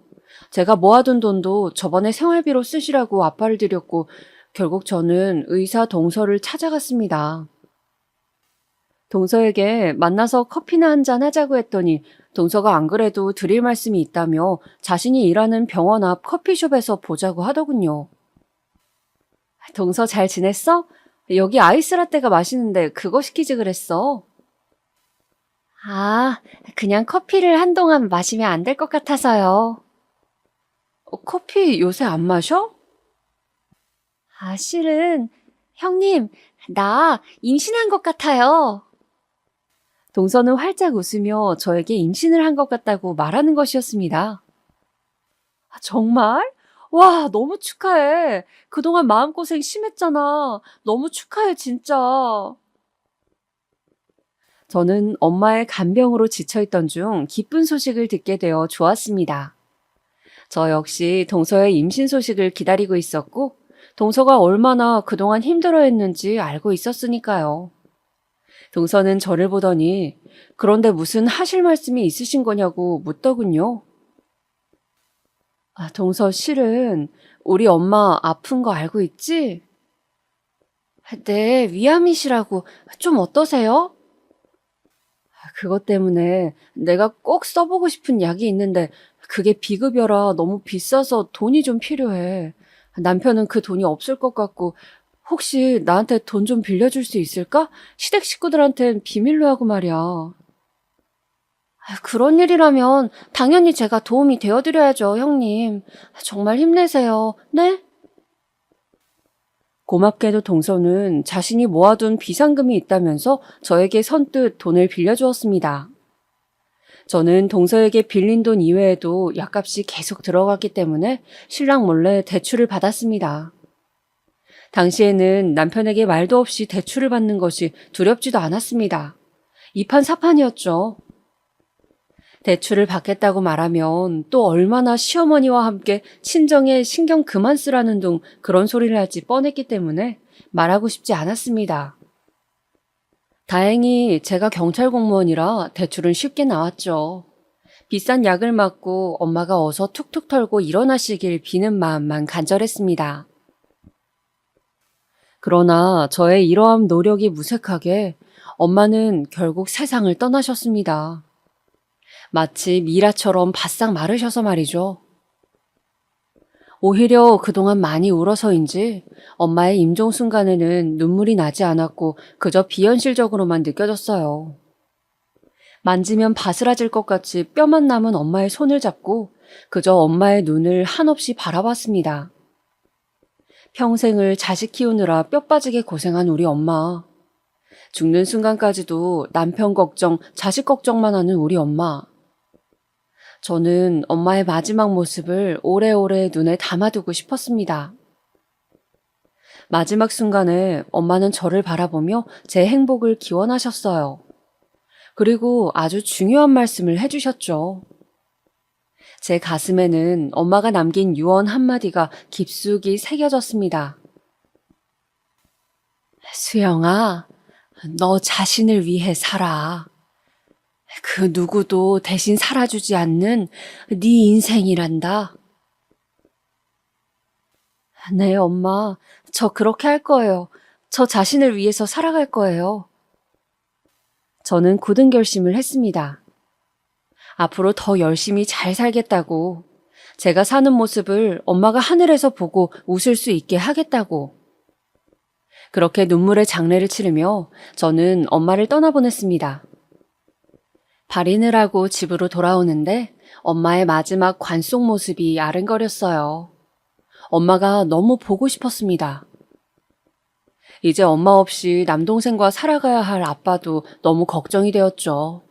제가 모아둔 돈도 저번에 생활비로 쓰시라고 아빠를 드렸고 결국 저는 의사 동서를 찾아갔습니다. 동서에게 만나서 커피나 한잔 하자고 했더니 동서가 안 그래도 드릴 말씀이 있다며 자신이 일하는 병원 앞 커피숍에서 보자고 하더군요. 동서 잘 지냈어? 여기 아이스라떼가 맛있는데 그거 시키지 그랬어. 아, 그냥 커피를 한동안 마시면 안 될 것 같아서요. 커피 요새 안 마셔? 실은 형님, 나 임신한 것 같아요. 동서는 활짝 웃으며 저에게 임신을 한 것 같다고 말하는 것이었습니다. 정말? 와, 너무 축하해. 그동안 마음고생 심했잖아. 너무 축하해, 진짜. 저는 엄마의 간병으로 지쳐있던 중 기쁜 소식을 듣게 되어 좋았습니다. 저 역시 동서의 임신 소식을 기다리고 있었고 동서가 얼마나 그동안 힘들어했는지 알고 있었으니까요. 동서는 저를 보더니 그런데 무슨 하실 말씀이 있으신 거냐고 묻더군요. 동서 실은 우리 엄마 아픈 거 알고 있지? 네, 위암이시라고. 좀 어떠세요? 그것 때문에 내가 꼭 써보고 싶은 약이 있는데 그게 비급여라 너무 비싸서 돈이 좀 필요해. 남편은 그 돈이 없을 것 같고 혹시 나한테 돈 좀 빌려줄 수 있을까? 시댁 식구들한텐 비밀로 하고 말이야. 그런 일이라면 당연히 제가 도움이 되어드려야죠, 형님. 정말 힘내세요. 네? 고맙게도 동서는 자신이 모아둔 비상금이 있다면서 저에게 선뜻 돈을 빌려주었습니다. 저는 동서에게 빌린 돈 이외에도 약값이 계속 들어갔기 때문에 신랑 몰래 대출을 받았습니다. 당시에는 남편에게 말도 없이 대출을 받는 것이 두렵지도 않았습니다. 이판사판이었죠. 대출을 받겠다고 말하면 또 얼마나 시어머니와 함께 친정에 신경 그만 쓰라는 둥 그런 소리를 할지 뻔했기 때문에 말하고 싶지 않았습니다. 다행히 제가 경찰 공무원이라 대출은 쉽게 나왔죠. 비싼 약을 맞고 엄마가 어서 툭툭 털고 일어나시길 비는 마음만 간절했습니다. 그러나 저의 이러한 노력이 무색하게 엄마는 결국 세상을 떠나셨습니다. 마치 미라처럼 바싹 마르셔서 말이죠. 오히려 그동안 많이 울어서인지 엄마의 임종 순간에는 눈물이 나지 않았고 그저 비현실적으로만 느껴졌어요. 만지면 바스라질 것 같이 뼈만 남은 엄마의 손을 잡고 그저 엄마의 눈을 한없이 바라봤습니다. 평생을 자식 키우느라 뼈 빠지게 고생한 우리 엄마. 죽는 순간까지도 남편 걱정, 자식 걱정만 하는 우리 엄마. 저는 엄마의 마지막 모습을 오래오래 눈에 담아두고 싶었습니다. 마지막 순간에 엄마는 저를 바라보며 제 행복을 기원하셨어요. 그리고 아주 중요한 말씀을 해주셨죠. 제 가슴에는 엄마가 남긴 유언 한마디가 깊숙이 새겨졌습니다. 수영아, 너 자신을 위해 살아. 그 누구도 대신 살아주지 않는 네 인생이란다. 네, 엄마. 저 그렇게 할 거예요. 저 자신을 위해서 살아갈 거예요. 저는 굳은 결심을 했습니다. 앞으로 더 열심히 잘 살겠다고. 제가 사는 모습을 엄마가 하늘에서 보고 웃을 수 있게 하겠다고. 그렇게 눈물의 장례를 치르며 저는 엄마를 떠나보냈습니다. 발인을 하고 집으로 돌아오는데 엄마의 마지막 관 속 모습이 아른거렸어요. 엄마가 너무 보고 싶었습니다. 이제 엄마 없이 남동생과 살아가야 할 아빠도 너무 걱정이 되었죠.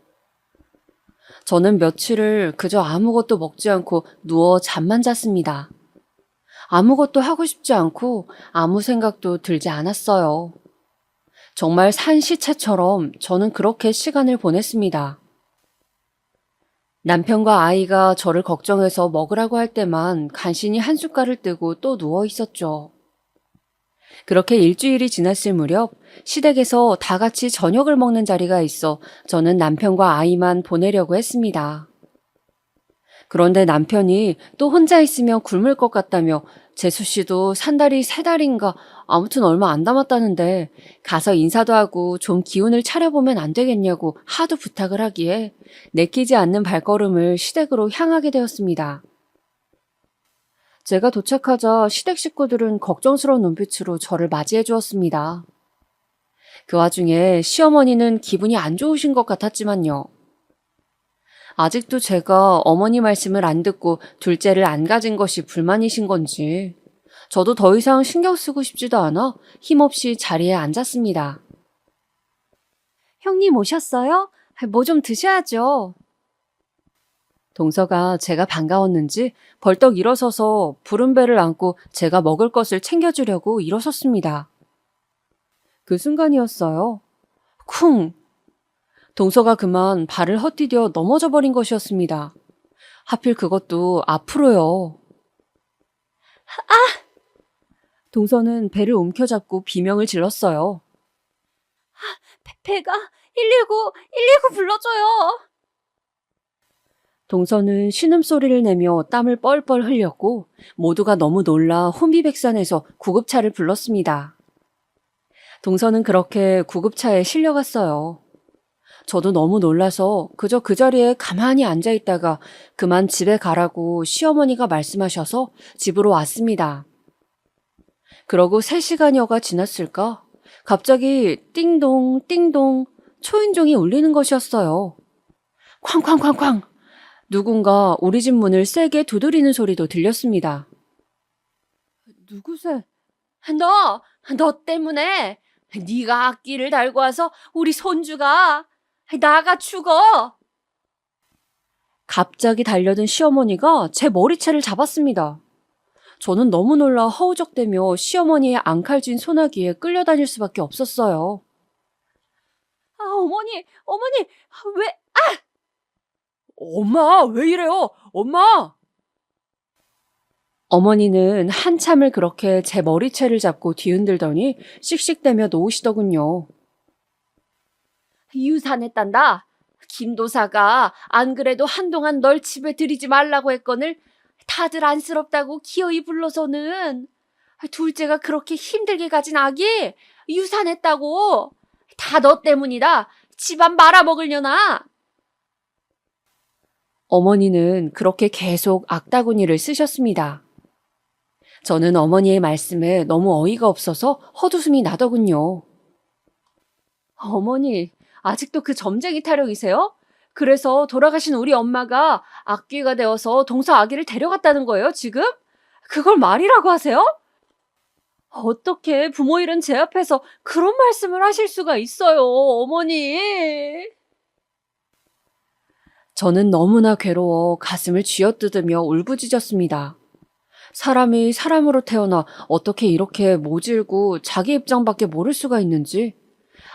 저는 며칠을 그저 아무것도 먹지 않고 누워 잠만 잤습니다. 아무것도 하고 싶지 않고 아무 생각도 들지 않았어요. 정말 산 시체처럼 저는 그렇게 시간을 보냈습니다. 남편과 아이가 저를 걱정해서 먹으라고 할 때만 간신히 한숟갈을 뜨고 또 누워 있었죠. 그렇게 일주일이 지났을 무렵 시댁에서 다 같이 저녁을 먹는 자리가 있어 저는 남편과 아이만 보내려고 했습니다. 그런데 남편이 또 혼자 있으면 굶을 것 같다며 재수 씨도 산 달이 3달인가 아무튼 얼마 안 남았다는데 가서 인사도 하고 좀 기운을 차려보면 안 되겠냐고 하도 부탁을 하기에 내키지 않는 발걸음을 시댁으로 향하게 되었습니다. 제가 도착하자 시댁 식구들은 걱정스러운 눈빛으로 저를 맞이해 주었습니다. 그 와중에 시어머니는 기분이 안 좋으신 것 같았지만요. 아직도 제가 어머니 말씀을 안 듣고 둘째를 안 가진 것이 불만이신 건지 저도 더 이상 신경 쓰고 싶지도 않아 힘없이 자리에 앉았습니다. 형님 오셨어요? 뭐 좀 드셔야죠. 동서가 제가 반가웠는지 벌떡 일어서서 부른 배를 안고 제가 먹을 것을 챙겨주려고 일어섰습니다. 그 순간이었어요. 쿵! 동서가 그만 발을 헛디뎌 넘어져 버린 것이었습니다. 하필 그것도 앞으로요. 동서는 배를 움켜잡고 비명을 질렀어요. 배가 119 불러줘요. 동서는 신음소리를 내며 땀을 뻘뻘 흘렸고 모두가 너무 놀라 혼비백산해서 구급차를 불렀습니다. 동서는 그렇게 구급차에 실려갔어요. 저도 너무 놀라서 그저 그 자리에 가만히 앉아 있다가 그만 집에 가라고 시어머니가 말씀하셔서 집으로 왔습니다. 그러고 3시간여가 지났을까? 갑자기 띵동 띵동 초인종이 울리는 것이었어요. 쾅쾅쾅쾅! 누군가 우리 집 문을 세게 두드리는 소리도 들렸습니다. 누구세? 너 때문에 네가 악기를 달고 와서 우리 손주가 나가 죽어. 갑자기 달려든 시어머니가 제 머리채를 잡았습니다. 저는 너무 놀라 허우적대며 시어머니의 앙칼진 소나기에 끌려다닐 수밖에 없었어요. 어머니, 왜? 엄마, 왜 이래요? 엄마! 어머니는 한참을 그렇게 제 머리채를 잡고 뒤흔들더니 씩씩대며 놓으시더군요. 유산했단다. 김도사가 안 그래도 한동안 널 집에 들이지 말라고 했거늘 다들 안쓰럽다고 기어이 불러서는 둘째가 그렇게 힘들게 가진 아기 유산했다고. 다 너 때문이다. 집안 말아먹으려나. 어머니는 그렇게 계속 악다구니를 쓰셨습니다. 저는 어머니의 말씀에 너무 어이가 없어서 헛웃음이 나더군요. 어머니, 아직도 그 점쟁이 타령이세요? 그래서 돌아가신 우리 엄마가 악귀가 되어서 동서 아기를 데려갔다는 거예요, 지금? 그걸 말이라고 하세요? 어떻게 부모 잃은 제 앞에서 그런 말씀을 하실 수가 있어요, 어머니. 저는 너무나 괴로워 가슴을 쥐어뜯으며 울부짖었습니다. 사람이 사람으로 태어나 어떻게 이렇게 모질고 자기 입장밖에 모를 수가 있는지,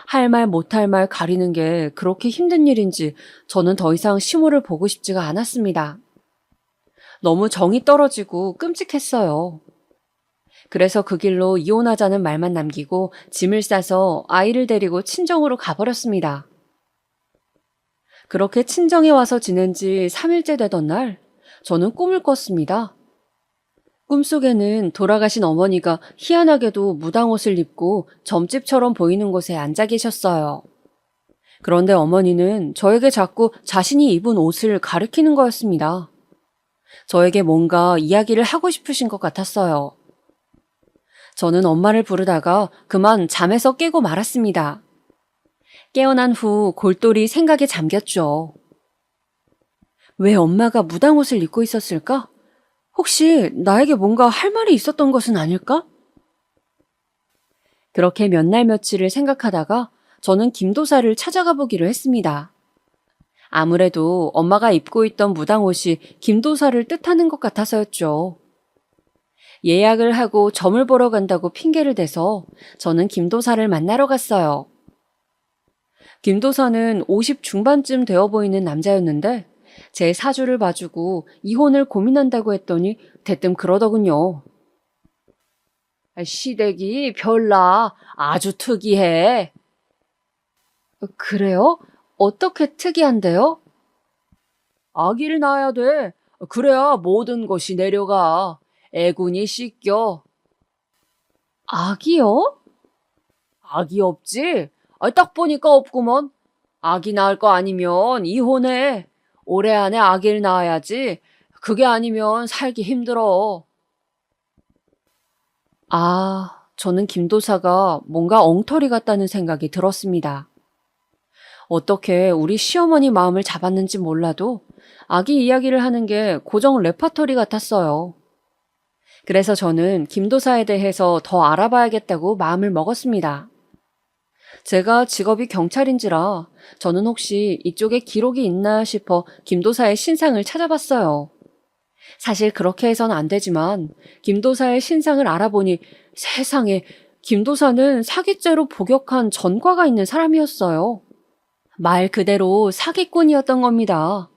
할 말 못할 말 가리는 게 그렇게 힘든 일인지 저는 더 이상 시모를 보고 싶지가 않았습니다. 너무 정이 떨어지고 끔찍했어요. 그래서 그 길로 이혼하자는 말만 남기고 짐을 싸서 아이를 데리고 친정으로 가버렸습니다. 그렇게 친정에 와서 지낸 지 3일째 되던 날, 저는 꿈을 꿨습니다. 꿈속에는 돌아가신 어머니가 희한하게도 무당옷을 입고 점집처럼 보이는 곳에 앉아 계셨어요. 그런데 어머니는 저에게 자꾸 자신이 입은 옷을 가리키는 거였습니다. 저에게 뭔가 이야기를 하고 싶으신 것 같았어요. 저는 엄마를 부르다가 그만 잠에서 깨고 말았습니다. 깨어난 후 골똘히 생각에 잠겼죠. 왜 엄마가 무당옷을 입고 있었을까? 혹시 나에게 뭔가 할 말이 있었던 것은 아닐까? 그렇게 몇 날 며칠을 생각하다가 저는 김도사를 찾아가 보기로 했습니다. 아무래도 엄마가 입고 있던 무당옷이 김도사를 뜻하는 것 같아서였죠. 예약을 하고 점을 보러 간다고 핑계를 대서 저는 김도사를 만나러 갔어요. 김도사는 50 중반쯤 되어 보이는 남자였는데 제 사주를 봐주고 이혼을 고민한다고 했더니 대뜸 그러더군요. 시댁이 별나 아주 특이해. 그래요? 어떻게 특이한데요? 아기를 낳아야 돼. 그래야 모든 것이 내려가. 애군이 씻겨. 아기요? 아기 없지? 딱 보니까 없구먼. 아기 낳을 거 아니면 이혼해. 올해 안에 아기를 낳아야지. 그게 아니면 살기 힘들어. 저는 김도사가 뭔가 엉터리 같다는 생각이 들었습니다. 어떻게 우리 시어머니 마음을 잡았는지 몰라도 아기 이야기를 하는 게 고정 레퍼토리 같았어요. 그래서 저는 김도사에 대해서 더 알아봐야겠다고 마음을 먹었습니다. 제가 직업이 경찰인지라 저는 혹시 이쪽에 기록이 있나 싶어 김도사의 신상을 찾아봤어요. 사실 그렇게 해서는 안 되지만 김도사의 신상을 알아보니 세상에 김도사는 사기죄로 복역한 전과가 있는 사람이었어요. 말 그대로 사기꾼이었던 겁니다.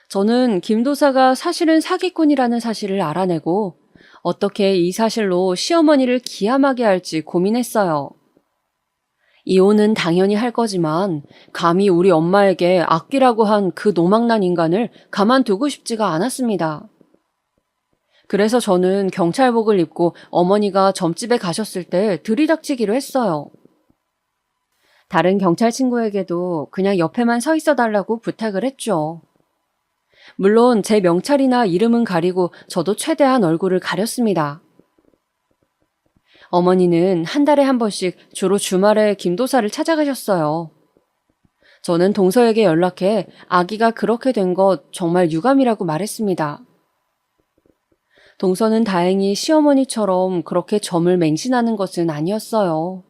저는 김도사가 사실은 사기꾼이라는 사실을 알아내고 어떻게 이 사실로 시어머니를 기함하게 할지 고민했어요. 이혼은 당연히 할 거지만 감히 우리 엄마에게 악귀라고 한 그 노망난 인간을 가만두고 싶지가 않았습니다. 그래서 저는 경찰복을 입고 어머니가 점집에 가셨을 때 들이닥치기로 했어요. 다른 경찰 친구에게도 그냥 옆에만 서 있어 달라고 부탁을 했죠. 물론 제 명찰이나 이름은 가리고 저도 최대한 얼굴을 가렸습니다. 어머니는 한 달에 한 번씩 주로 주말에 김도사를 찾아가셨어요. 저는 동서에게 연락해 아기가 그렇게 된 것 정말 유감이라고 말했습니다. 동서는 다행히 시어머니처럼 그렇게 점을 맹신하는 것은 아니었어요.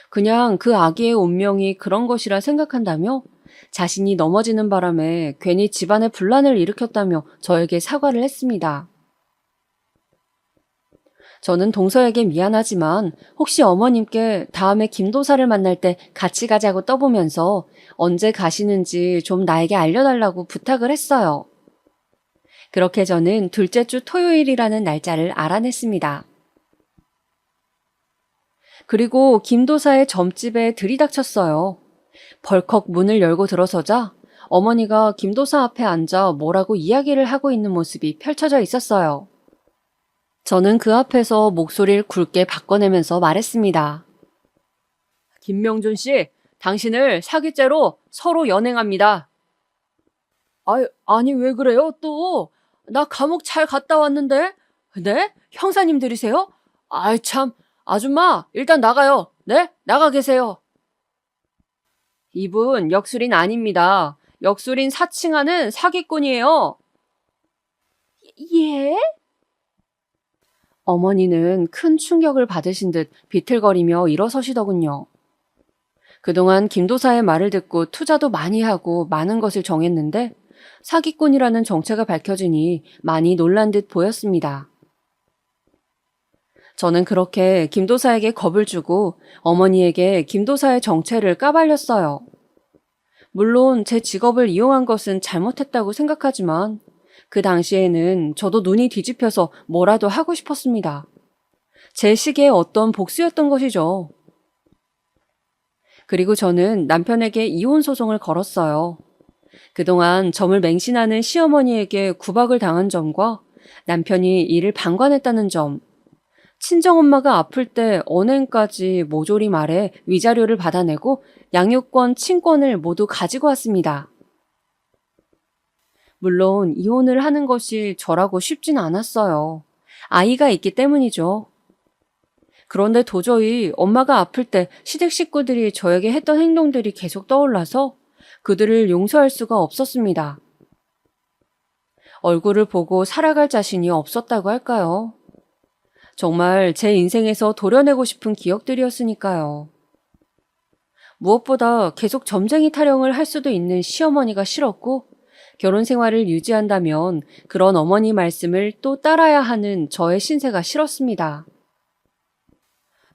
그냥 그 아기의 운명이 그런 것이라 생각한다며 자신이 넘어지는 바람에 괜히 집안에 분란을 일으켰다며 저에게 사과를 했습니다. 저는 동서에게 미안하지만 혹시 어머님께 다음에 김도사를 만날 때 같이 가자고 떠보면서 언제 가시는지 좀 나에게 알려달라고 부탁을 했어요. 그렇게 저는 둘째 주 토요일이라는 날짜를 알아냈습니다. 그리고 김도사의 점집에 들이닥쳤어요. 벌컥 문을 열고 들어서자 어머니가 김도사 앞에 앉아 뭐라고 이야기를 하고 있는 모습이 펼쳐져 있었어요. 저는 그 앞에서 목소리를 굵게 바꿔내면서 말했습니다. 김명준 씨, 당신을 사기죄로 서로 연행합니다. 아니 왜 그래요 또? 나 감옥 잘 갔다 왔는데? 네? 형사님들이세요? 아이 참, 아줌마 일단 나가요. 네? 나가 계세요. 이분 역술인 아닙니다. 역술인 사칭하는 사기꾼이에요. 예? 어머니는 큰 충격을 받으신 듯 비틀거리며 일어서시더군요. 그동안 김도사의 말을 듣고 투자도 많이 하고 많은 것을 정했는데 사기꾼이라는 정체가 밝혀지니 많이 놀란 듯 보였습니다. 저는 그렇게 김도사에게 겁을 주고 어머니에게 김도사의 정체를 까발렸어요. 물론 제 직업을 이용한 것은 잘못했다고 생각하지만 그 당시에는 저도 눈이 뒤집혀서 뭐라도 하고 싶었습니다. 제 시기에 어떤 복수였던 것이죠. 그리고 저는 남편에게 이혼 소송을 걸었어요. 그동안 점을 맹신하는 시어머니에게 구박을 당한 점과 남편이 이를 방관했다는 점, 친정엄마가 아플 때 언행까지 모조리 말해 위자료를 받아내고 양육권, 친권을 모두 가지고 왔습니다. 물론 이혼을 하는 것이 저라고 쉽진 않았어요. 아이가 있기 때문이죠. 그런데 도저히 엄마가 아플 때 시댁 식구들이 저에게 했던 행동들이 계속 떠올라서 그들을 용서할 수가 없었습니다. 얼굴을 보고 살아갈 자신이 없었다고 할까요? 정말 제 인생에서 도려내고 싶은 기억들이었으니까요. 무엇보다 계속 점쟁이 타령을 할 수도 있는 시어머니가 싫었고 결혼 생활을 유지한다면 그런 어머니 말씀을 또 따라야 하는 저의 신세가 싫었습니다.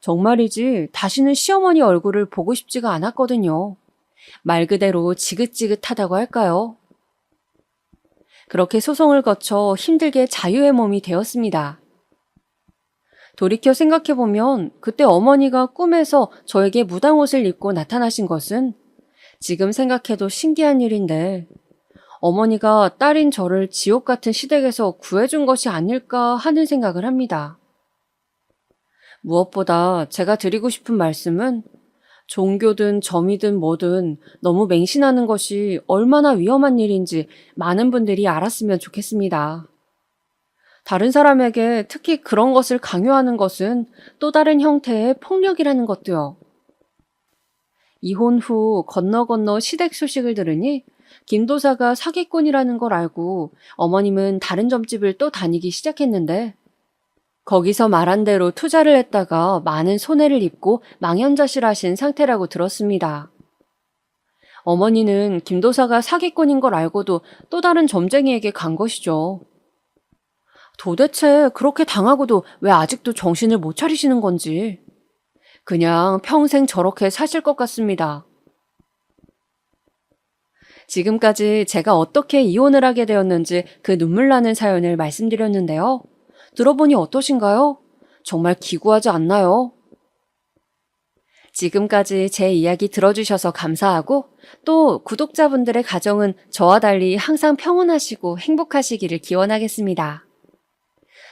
정말이지 다시는 시어머니 얼굴을 보고 싶지가 않았거든요. 말 그대로 지긋지긋하다고 할까요? 그렇게 소송을 거쳐 힘들게 자유의 몸이 되었습니다. 돌이켜 생각해보면 그때 어머니가 꿈에서 저에게 무당옷을 입고 나타나신 것은 지금 생각해도 신기한 일인데 어머니가 딸인 저를 지옥 같은 시댁에서 구해준 것이 아닐까 하는 생각을 합니다. 무엇보다 제가 드리고 싶은 말씀은 종교든 점이든 뭐든 너무 맹신하는 것이 얼마나 위험한 일인지 많은 분들이 알았으면 좋겠습니다. 다른 사람에게 특히 그런 것을 강요하는 것은 또 다른 형태의 폭력이라는 것도요. 이혼 후 건너 시댁 소식을 들으니 김도사가 사기꾼이라는 걸 알고 어머님은 다른 점집을 또 다니기 시작했는데 거기서 말한 대로 투자를 했다가 많은 손해를 입고 망연자실하신 상태라고 들었습니다. 어머니는 김도사가 사기꾼인 걸 알고도 또 다른 점쟁이에게 간 것이죠. 도대체 그렇게 당하고도 왜 아직도 정신을 못 차리시는 건지 그냥 평생 저렇게 사실 것 같습니다. 지금까지 제가 어떻게 이혼을 하게 되었는지 그 눈물 나는 사연을 말씀드렸는데요. 들어보니 어떠신가요? 정말 기구하지 않나요? 지금까지 제 이야기 들어주셔서 감사하고 또 구독자분들의 가정은 저와 달리 항상 평온하시고 행복하시기를 기원하겠습니다.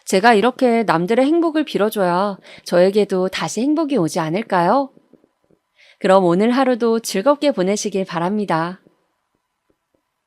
제가 이렇게 남들의 행복을 빌어줘야 저에게도 다시 행복이 오지 않을까요? 그럼 오늘 하루도 즐겁게 보내시길 바랍니다.